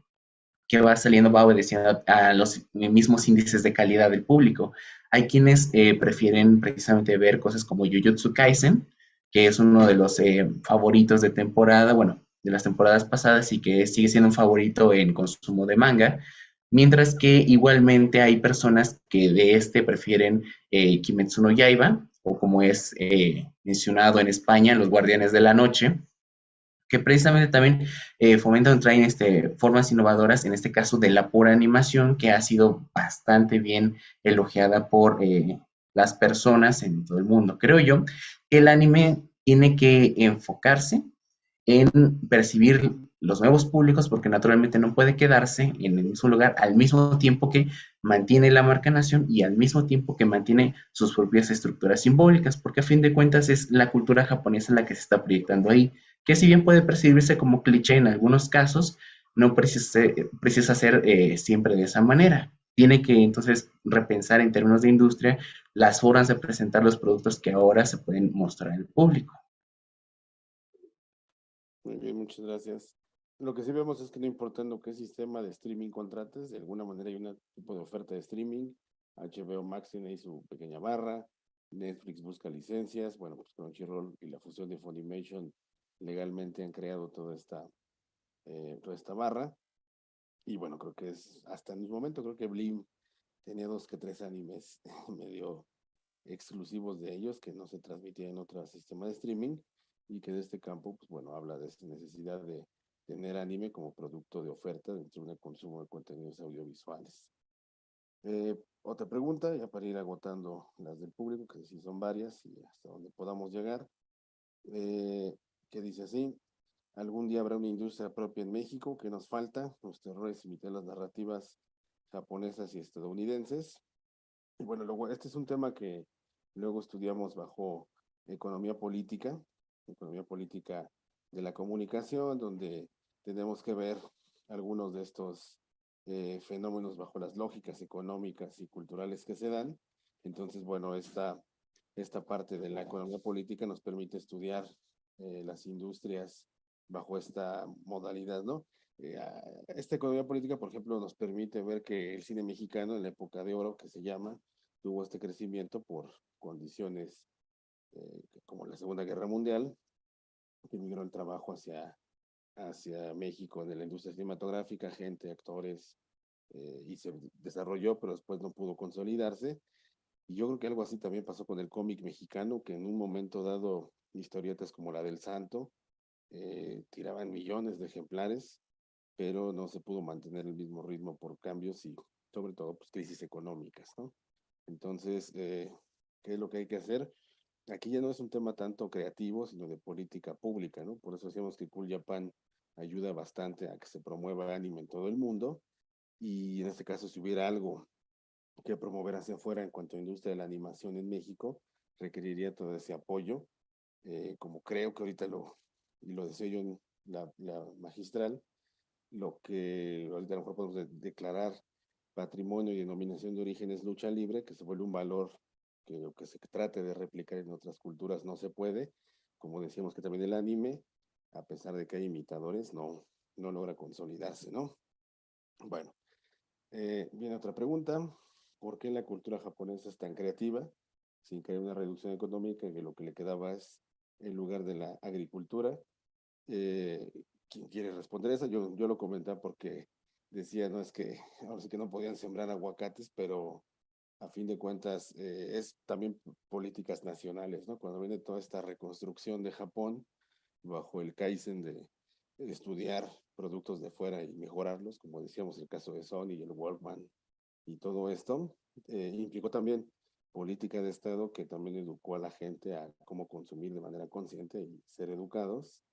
que va saliendo va obedeciendo a los mismos índices de calidad del público. Hay quienes prefieren precisamente ver cosas como Jujutsu Kaisen, que es uno de los favoritos de temporada, bueno, de las temporadas pasadas y que sigue siendo un favorito en consumo de manga, mientras que igualmente hay personas que de prefieren Kimetsu no Yaiba, o como es mencionado en España, Los Guardianes de la Noche, que precisamente también fomentan, traen formas innovadoras, en este caso de la pura animación, que ha sido bastante bien elogiada por las personas en todo el mundo. Creo yo que el anime tiene que enfocarse en percibir los nuevos públicos, porque naturalmente no puede quedarse en el mismo lugar al mismo tiempo que mantiene la marca nación y al mismo tiempo que mantiene sus propias estructuras simbólicas, porque a fin de cuentas es la cultura japonesa la que se está proyectando ahí, que si bien puede percibirse como cliché en algunos casos, no precisa ser siempre de esa manera. Tiene que entonces repensar en términos de industria las formas de presentar los productos que ahora se pueden mostrar al público. Muy bien, muchas gracias. Lo que sí vemos es que no importando qué sistema de streaming contrates, de alguna manera hay un tipo de oferta de streaming. HBO Max tiene ahí su pequeña barra, Netflix busca licencias, bueno, pues Crunchyroll y la fusión de Funimation legalmente han creado toda esta barra. Y bueno, creo que es, hasta en el momento, creo que Blim tenía 2 que 3 animes medio exclusivos de ellos que no se transmitían en otro sistema de streaming. y que de este campo, pues bueno, habla de esta necesidad de tener anime como producto de oferta dentro de un consumo de contenidos audiovisuales. Otra pregunta, ya para ir agotando las del público, que sí son varias y hasta donde podamos llegar, que dice así: algún día habrá una industria propia en México. ¿Qué nos falta? Nuestro error es imitar las narrativas japonesas y estadounidenses. Y bueno, luego, este es un tema que luego estudiamos bajo economía política de la comunicación, donde tenemos que ver algunos de estos fenómenos bajo las lógicas económicas y culturales que se dan. Entonces, bueno, esta parte de la economía política nos permite estudiar las industrias bajo esta modalidad, ¿no? Esta economía política, por ejemplo, nos permite ver que el cine mexicano en la época de oro, que se llama, tuvo este crecimiento por condiciones como la Segunda Guerra Mundial, que migró el trabajo hacia México en la industria cinematográfica, gente, actores, y se desarrolló, pero después no pudo consolidarse. Y yo creo que algo así también pasó con el cómic mexicano, que en un momento dado, historietas como la del Santo, tiraban millones de ejemplares, pero no se pudo mantener el mismo ritmo por cambios y sobre todo pues, crisis económicas, ¿no? Entonces, ¿qué es lo que hay que hacer? Aquí ya no es un tema tanto creativo, sino de política pública, ¿no? Por eso decíamos que Cool Japan ayuda bastante a que se promueva anime en todo el mundo, y en este caso, si hubiera algo que promover hacia afuera en cuanto a industria de la animación en México, requeriría todo ese apoyo, como creo que ahorita y lo decía yo en la magistral, lo que ahorita a lo mejor podemos declarar patrimonio y denominación de origen es lucha libre, que se vuelve un valor que lo que se trate de replicar en otras culturas no se puede. Como decíamos que también el anime, a pesar de que hay imitadores, no logra consolidarse, ¿no? Bueno, viene otra pregunta. ¿Por qué la cultura japonesa es tan creativa sin que haya una reducción económica, que lo que le quedaba es el lugar de la agricultura? ¿Quién quiere responder eso? Yo lo comenté porque decía, no es que ahora sí que no podían sembrar aguacates, pero a fin de cuentas es también políticas nacionales, ¿no? Cuando viene toda esta reconstrucción de Japón bajo el Kaizen de estudiar productos de fuera y mejorarlos, como decíamos el caso de Sony y el Walkman y todo esto, implicó también política de Estado que también educó a la gente a cómo consumir de manera consciente y ser educados.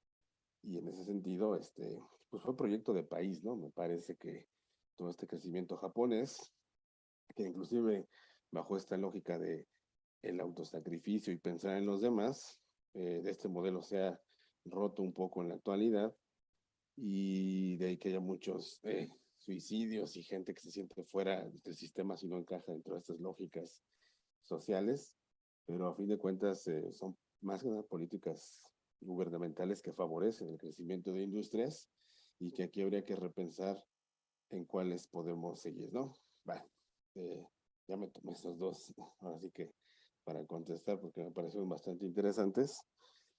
Y en ese sentido, pues fue proyecto de país, ¿no? Me parece que todo este crecimiento japonés, que inclusive bajo esta lógica de el autosacrificio y pensar en los demás, de este modelo se ha roto un poco en la actualidad, y de ahí que haya muchos suicidios y gente que se siente fuera del sistema si no encaja dentro de estas lógicas sociales, pero a fin de cuentas son más que nada políticas gubernamentales que favorecen el crecimiento de industrias, y que aquí habría que repensar en cuáles podemos seguir, ¿no? Bueno, ya me tomé esos dos, ahora sí que para contestar, porque me parecieron bastante interesantes.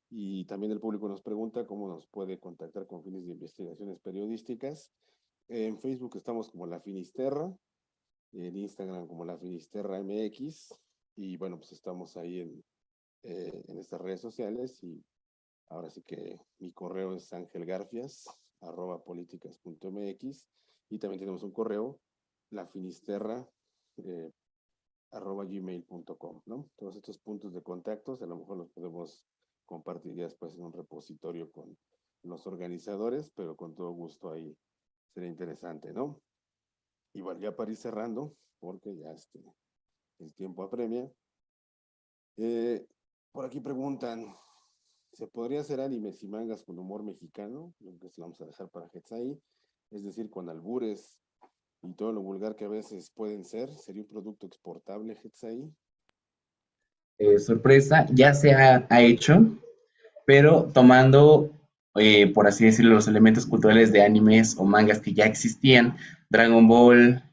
Y también el público nos pregunta cómo nos puede contactar con fines de investigaciones periodísticas. En Facebook estamos como La Finisterra, en Instagram como La Finisterra MX, y bueno, pues estamos ahí en estas redes sociales. Y ahora sí que mi correo es angelgarfias@politikas.mx, y también tenemos un correo, lafinisterra@gmail.com, ¿no? Todos estos puntos de contactos a lo mejor los podemos compartir ya después en un repositorio con los organizadores, pero con todo gusto ahí sería interesante, ¿no? Y bueno, ya para ir cerrando, porque ya el tiempo apremia, por aquí preguntan, ¿se podría hacer animes y mangas con humor mexicano? Yo creo que se lo vamos a dejar para Hetzaí, es decir, con albures y todo lo vulgar que a veces pueden ser. ¿Sería un producto exportable, Hetzaí? Sorpresa, ya ha hecho, pero tomando, por así decirlo, los elementos culturales de animes o mangas que ya existían, Dragon Ball,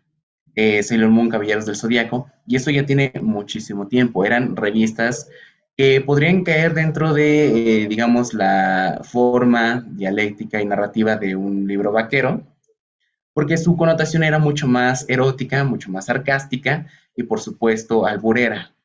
Sailor Moon, Caballeros del Zodiaco, y eso ya tiene muchísimo tiempo. Eran revistas que podrían caer dentro de, digamos, la forma dialéctica y narrativa de un libro vaquero, porque su connotación era mucho más erótica, mucho más sarcástica y, por supuesto, alburera.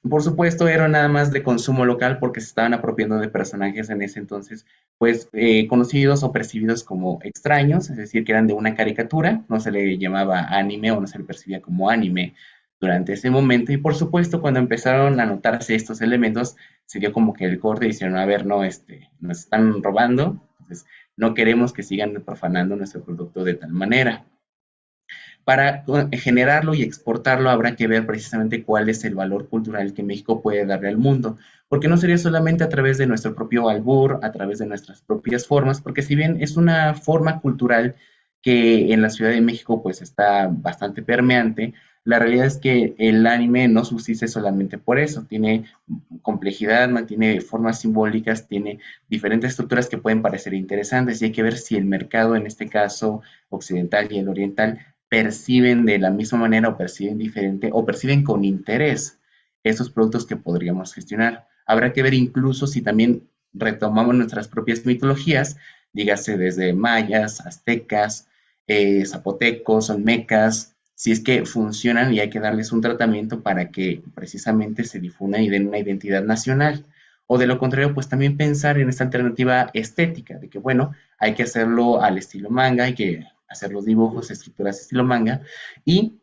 por supuesto, era nada más de consumo local porque se estaban apropiando de personajes en ese entonces, pues conocidos o percibidos como extraños, es decir, que eran de una caricatura, no se le llamaba anime o no se le percibía como anime durante ese momento. Y por supuesto, cuando empezaron a notarse estos elementos, se dio como que el corte y dijeron, a ver, no, nos están robando, entonces no queremos que sigan profanando nuestro producto de tal manera. Para generarlo y exportarlo habrá que ver precisamente cuál es el valor cultural que México puede darle al mundo, porque no sería solamente a través de nuestro propio albur, a través de nuestras propias formas, porque si bien es una forma cultural que en la Ciudad de México pues está bastante permeante, la realidad es que el anime no subsiste solamente por eso, tiene complejidad, mantiene formas simbólicas, tiene diferentes estructuras que pueden parecer interesantes y hay que ver si el mercado, en este caso occidental y el oriental, perciben de la misma manera o perciben diferente o perciben con interés esos productos que podríamos gestionar. Habrá que ver incluso si también retomamos nuestras propias mitologías, dígase desde mayas, aztecas, zapotecos, olmecas, si es que funcionan y hay que darles un tratamiento para que precisamente se difundan y den una identidad nacional. O de lo contrario, pues también pensar en esta alternativa estética, de que bueno, hay que hacerlo al estilo manga, hay que hacer los dibujos, escrituras estilo manga, y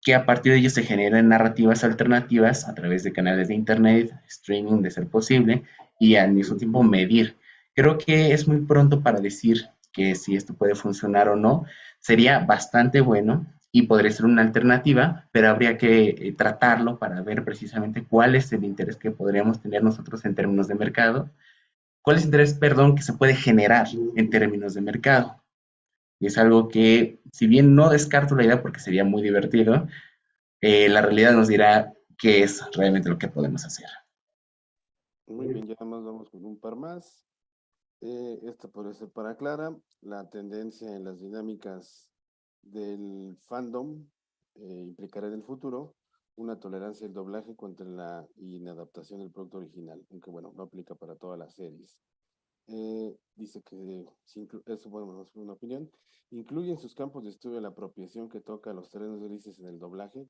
que a partir de ello se generen narrativas alternativas a través de canales de internet, streaming de ser posible, y al mismo tiempo medir. Creo que es muy pronto para decir que si esto puede funcionar o no, sería bastante bueno y podría ser una alternativa, pero habría que tratarlo para ver precisamente cuál es el interés que podríamos tener nosotros en términos de mercado, cuál es el interés, perdón, que se puede generar en términos de mercado. Y es algo que, si bien no descarto la idea porque sería muy divertido, la realidad nos dirá qué es realmente lo que podemos hacer. Muy bien, ya más vamos con un par más. Esto puede ser para Clara. La tendencia en las dinámicas del fandom implicará en el futuro una tolerancia al doblaje contra la inadaptación del producto original, aunque bueno, no aplica para todas las series. Dice que, eso bueno, es una opinión, incluye en sus campos de estudio la apropiación que toca los terrenos grises en el doblaje,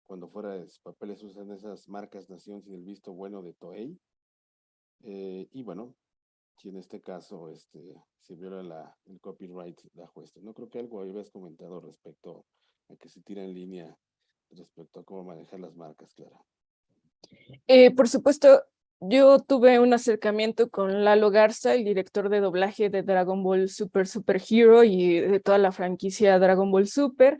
cuando fuera de papeles usan esas marcas nación sin el visto bueno de Toei, y bueno, si en este caso se viola el copyright bajo esto. No creo que algo habías comentado respecto a que se tira en línea respecto a cómo manejar las marcas, Clara. Por supuesto, yo tuve un acercamiento con Lalo Garza, el director de doblaje de Dragon Ball Super Super Hero y de toda la franquicia Dragon Ball Super.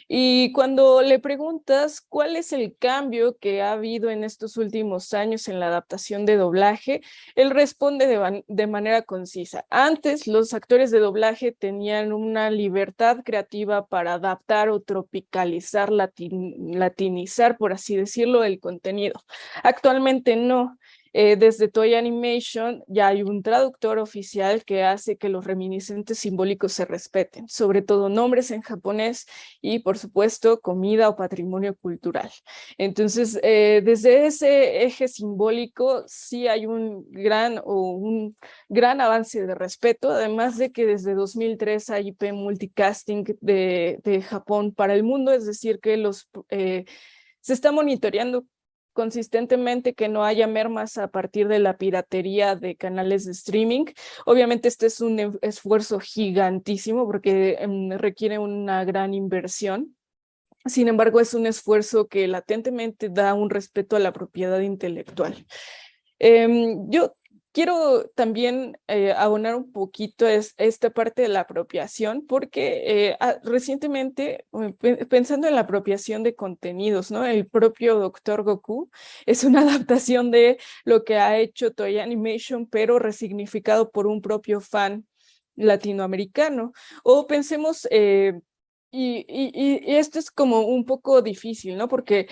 Y cuando le preguntas cuál es el cambio que ha habido en estos últimos años en la adaptación de doblaje, él responde de manera concisa. Antes, los actores de doblaje tenían una libertad creativa para adaptar o tropicalizar, latinizar, por así decirlo, el contenido. Actualmente no. Desde Toei Animation ya hay un traductor oficial que hace que los reminiscentes simbólicos se respeten, sobre todo nombres en japonés y, por supuesto, comida o patrimonio cultural. Entonces, desde ese eje simbólico sí hay un gran avance de respeto, además de que desde 2003 hay IP multicasting de Japón para el mundo, es decir, que se está monitoreando consistentemente que no haya mermas a partir de la piratería de canales de streaming. Obviamente este es un esfuerzo gigantísimo porque requiere una gran inversión. Sin embargo, es un esfuerzo que latentemente da un respeto a la propiedad intelectual. Yo quiero también abonar un poquito esta parte de la apropiación, porque recientemente, pensando en la apropiación de contenidos, ¿no? El propio Doctor Goku es una adaptación de lo que ha hecho Toei Animation, pero resignificado por un propio fan latinoamericano. O pensemos... y esto es como un poco difícil, ¿no? Porque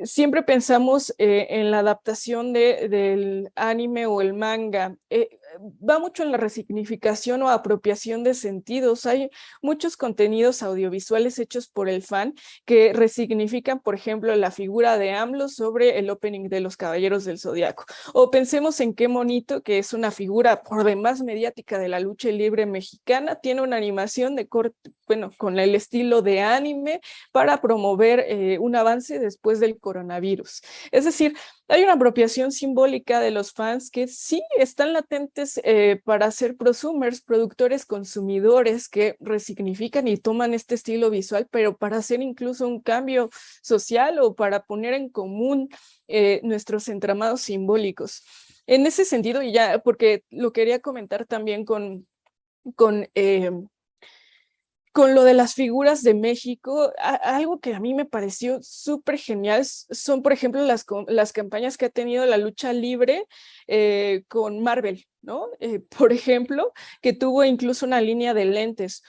siempre pensamos en la adaptación del anime o el manga. va mucho en la resignificación o apropiación de sentidos. Hay muchos contenidos audiovisuales hechos por el fan que resignifican, por ejemplo, la figura de AMLO sobre el opening de Los Caballeros del Zodiaco. O pensemos en Qué Monito, que es una figura por demás mediática de la lucha libre mexicana, tiene una animación de corte, bueno, con el estilo de anime para promover un avance después del coronavirus. Es decir, hay una apropiación simbólica de los fans que sí están latentes para ser prosumers, productores consumidores que resignifican y toman este estilo visual, pero para hacer incluso un cambio social o para poner en común nuestros entramados simbólicos. En ese sentido, y ya, porque lo quería comentar también con con lo de las figuras de México, algo que a mí me pareció súper genial son, por ejemplo, las campañas que ha tenido la lucha libre con Marvel, ¿no? Por ejemplo, que tuvo incluso una línea de lentes.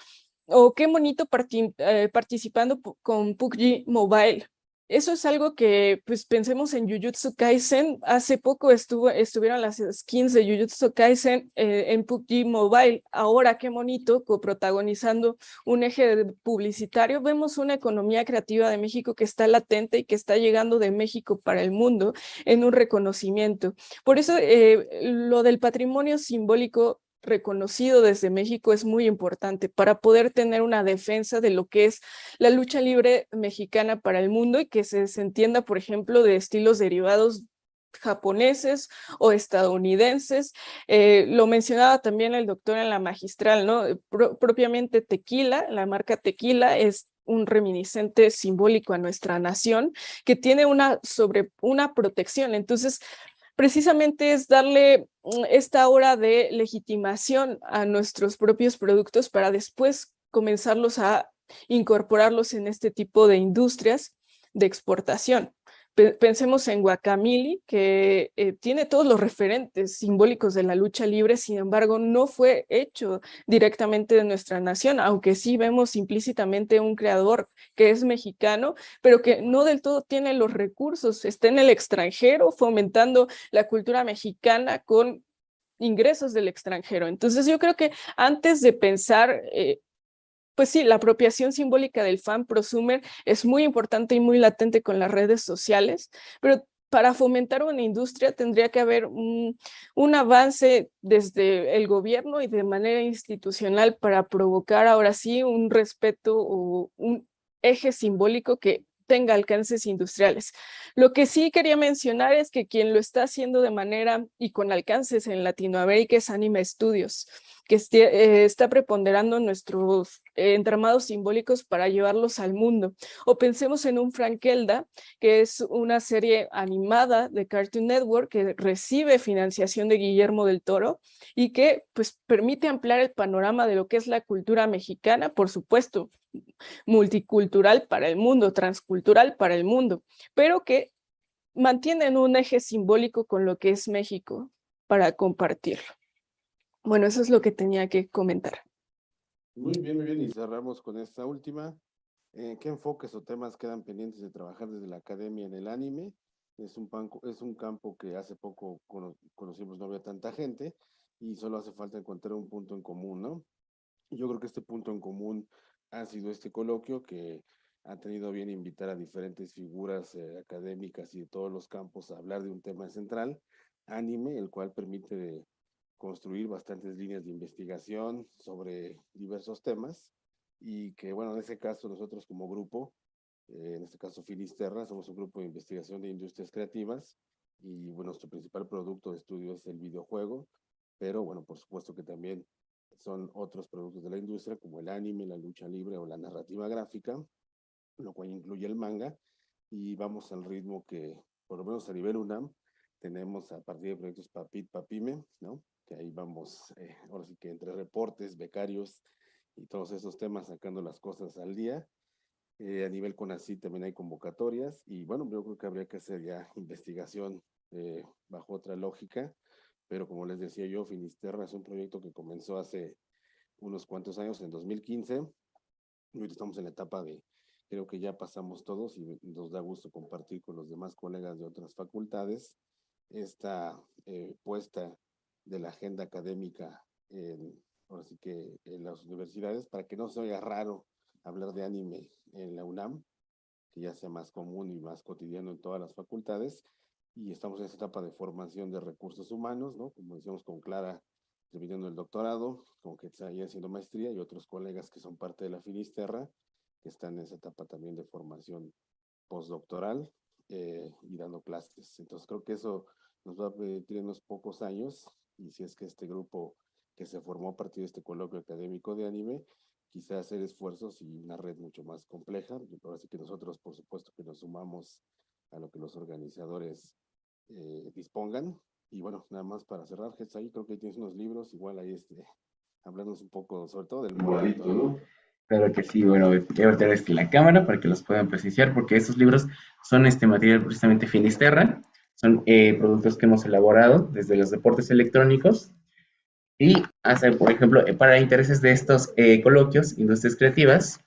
O Qué Monito participando con PUBG Mobile. Eso es algo que, pues pensemos en Jujutsu Kaisen. Hace poco estuvieron las skins de Jujutsu Kaisen en PUBG Mobile. Ahora Qué Monito coprotagonizando un eje publicitario. Vemos una economía creativa de México que está latente y que está llegando de México para el mundo en un reconocimiento. Por eso lo del patrimonio simbólico reconocido desde México es muy importante para poder tener una defensa de lo que es la lucha libre mexicana para el mundo y que se entienda, por ejemplo, de estilos derivados japoneses o estadounidenses. Lo mencionaba también el doctor en la magistral, ¿no? Propiamente Tequila, la marca Tequila es un reminiscente simbólico a nuestra nación que tiene una protección. Entonces, precisamente es darle esta hora de legitimación a nuestros propios productos para después comenzarlos a incorporarlos en este tipo de industrias de exportación. Pensemos en Guacamili, que tiene todos los referentes simbólicos de la lucha libre, sin embargo, no fue hecho directamente de nuestra nación, aunque sí vemos implícitamente un creador que es mexicano, pero que no del todo tiene los recursos, está en el extranjero fomentando la cultura mexicana con ingresos del extranjero. Entonces yo creo que antes de pensar pues sí, la apropiación simbólica del fan prosumer es muy importante y muy latente con las redes sociales, pero para fomentar una industria tendría que haber un avance desde el gobierno y de manera institucional para provocar ahora sí un respeto o un eje simbólico que tenga alcances industriales. Lo que sí quería mencionar es que quien lo está haciendo de manera y con alcances en Latinoamérica es Anime Studios, que está preponderando nuestros entramados simbólicos para llevarlos al mundo. O pensemos en un Frankelda, que es una serie animada de Cartoon Network que recibe financiación de Guillermo del Toro y que pues permite ampliar el panorama de lo que es la cultura mexicana, por supuesto, multicultural para el mundo, transcultural para el mundo, pero que mantienen un eje simbólico con lo que es México para compartirlo. Bueno, eso es lo que tenía que comentar. Muy bien, muy bien. Y cerramos con esta última. ¿Qué enfoques o temas quedan pendientes de trabajar desde la academia en el anime? Es un campo que hace poco conocimos, no había tanta gente y solo hace falta encontrar un punto en común, ¿no? Yo creo que este punto en común ha sido este coloquio que ha tenido bien invitar a diferentes figuras académicas y de todos los campos a hablar de un tema central, anime, el cual permite construir bastantes líneas de investigación sobre diversos temas y que, bueno, en ese caso nosotros como grupo, en este caso Finisterra, somos un grupo de investigación de industrias creativas y, bueno, nuestro principal producto de estudio es el videojuego, pero, bueno, por supuesto que también son otros productos de la industria como el anime, la lucha libre o la narrativa gráfica, lo cual incluye el manga, y vamos al ritmo que, por lo menos a nivel UNAM, tenemos a partir de proyectos PAPIT, PAPIME, ¿no? Que ahí vamos, ahora sí que entre reportes, becarios y todos esos temas sacando las cosas al día. A nivel CONACYT también hay convocatorias y bueno, yo creo que habría que hacer ya investigación bajo otra lógica, pero como les decía yo, Finisterra es un proyecto que comenzó hace unos cuantos años, en 2015, y hoy estamos en la etapa de, creo que ya pasamos todos y nos da gusto compartir con los demás colegas de otras facultades esta puesta de la agenda académica ahora sí que en las universidades, para que no se oiga raro hablar de anime en la UNAM, que ya sea más común y más cotidiano en todas las facultades. Y estamos en esta etapa de formación de recursos humanos, ¿no? Como decíamos con Clara, terminando el doctorado, con que está ya haciendo maestría, y otros colegas que son parte de la Finisterra, que están en esa etapa también de formación postdoctoral y dando clases. Entonces creo que eso nos va a permitir en unos pocos años, y si es que este grupo que se formó a partir de este coloquio académico de anime, quizá hacer esfuerzos y una red mucho más compleja. Ahora sí que nosotros, por supuesto, que nos sumamos a lo que los organizadores dispongan. Y bueno, nada más para cerrar, ahí creo que tienes unos libros, igual ahí hablándonos un poco, sobre todo del moradito, ¿no? Claro que sí, bueno, quiero voltear la cámara para que los puedan presenciar, porque estos libros son este material precisamente Finisterra, son productos que hemos elaborado desde los deportes electrónicos y hasta, por ejemplo, para intereses de estos coloquios, industrias creativas,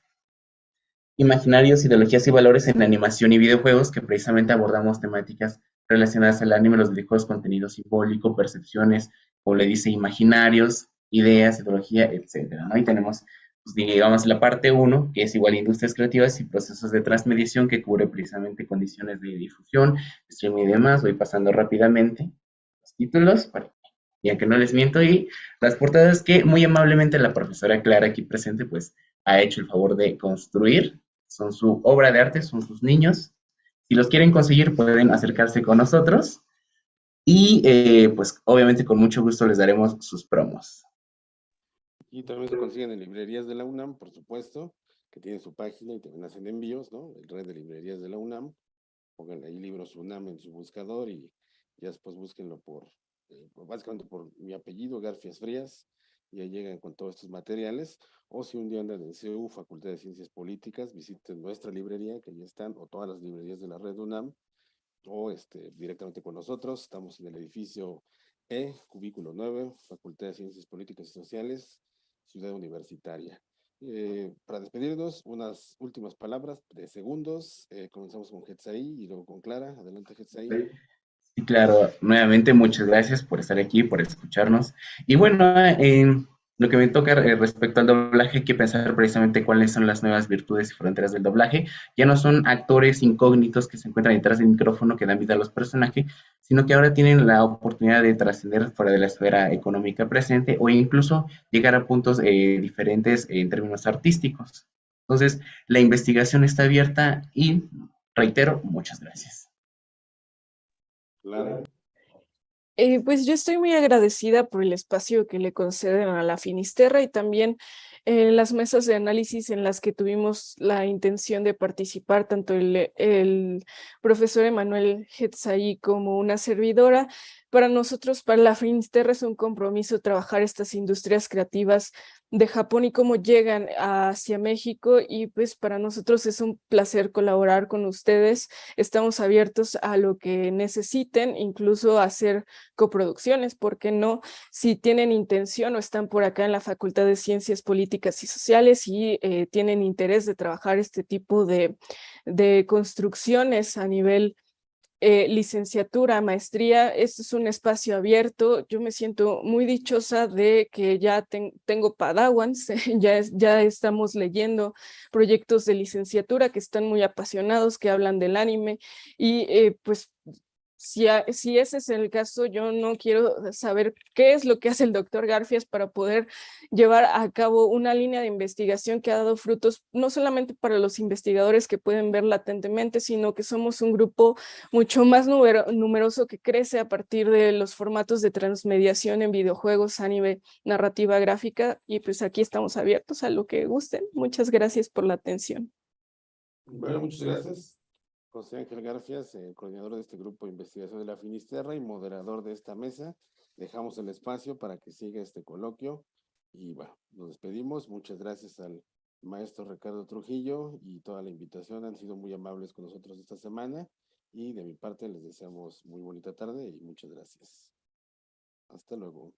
imaginarios, ideologías y valores en animación y videojuegos, que precisamente abordamos temáticas relacionadas al anime, los videojuegos, contenido simbólico, percepciones, como le dice, imaginarios, ideas, ideología, etcétera, ¿no? Y tenemos, pues, digamos, la parte uno, que es igual industrias creativas y procesos de transmediación, que cubre precisamente condiciones de difusión, streaming y demás. Voy pasando rápidamente los títulos, para ya que no les miento, y las portadas que muy amablemente la profesora Clara aquí presente, pues, ha hecho el favor de construir. Son su obra de arte, son sus niños. Si los quieren conseguir, pueden acercarse con nosotros y pues obviamente con mucho gusto les daremos sus promos. Y también se consiguen en librerías de la UNAM, por supuesto, que tienen su página y también hacen envíos, ¿no? El red de librerías de la UNAM. Pongan ahí libros UNAM en su buscador y ya después búsquenlo básicamente por mi apellido, Garfias Frías, y ahí llegan con todos estos materiales. O si un día andan en CEU, Facultad de Ciencias Políticas, visiten nuestra librería, que ya están, o todas las librerías de la red UNAM, o directamente con nosotros. Estamos en el edificio Cubículo 9, Facultad de Ciencias Políticas y Sociales, Ciudad Universitaria. Para despedirnos, unas últimas palabras de segundos. Comenzamos con Hetzaí y luego con Clara. Adelante, Hetzaí. Y claro, nuevamente muchas gracias por estar aquí, por escucharnos. Y bueno, lo que me toca respecto al doblaje, hay que pensar precisamente cuáles son las nuevas virtudes y fronteras del doblaje. Ya no son actores incógnitos que se encuentran detrás del micrófono que dan vida a los personajes, sino que ahora tienen la oportunidad de trascender fuera de la esfera económica presente o incluso llegar a puntos diferentes en términos artísticos. Entonces, la investigación está abierta y reitero, muchas gracias. Clara. Pues yo estoy muy agradecida por el espacio que le conceden a la Finisterra y también las mesas de análisis en las que tuvimos la intención de participar, tanto el profesor Emanuel Hetzaí como una servidora. Para nosotros, para la Finisterra, es un compromiso trabajar estas industrias creativas de Japón y cómo llegan hacia México, y pues para nosotros es un placer colaborar con ustedes. Estamos abiertos a lo que necesiten, incluso hacer coproducciones, ¿por qué no? Si tienen intención o están por acá en la Facultad de Ciencias Políticas y Sociales y tienen interés de trabajar este tipo de construcciones a nivel licenciatura, maestría, este es un espacio abierto. Yo me siento muy dichosa de que ya tengo padawans, ya estamos leyendo proyectos de licenciatura que están muy apasionados, que hablan del anime, y pues si ese es el caso, yo no quiero saber qué es lo que hace el doctor Garfias para poder llevar a cabo una línea de investigación que ha dado frutos, no solamente para los investigadores que pueden ver latentemente, sino que somos un grupo mucho más numeroso que crece a partir de los formatos de transmediación en videojuegos, anime, narrativa gráfica, y pues aquí estamos abiertos a lo que gusten. Muchas gracias por la atención. Bueno, muchas gracias. José Ángel Garfias, coordinador de este grupo de investigación de la Finisterra y moderador de esta mesa. Dejamos el espacio para que siga este coloquio y bueno, nos despedimos. Muchas gracias al maestro Ricardo Trujillo y toda la invitación. Han sido muy amables con nosotros esta semana y de mi parte les deseamos muy bonita tarde y muchas gracias. Hasta luego.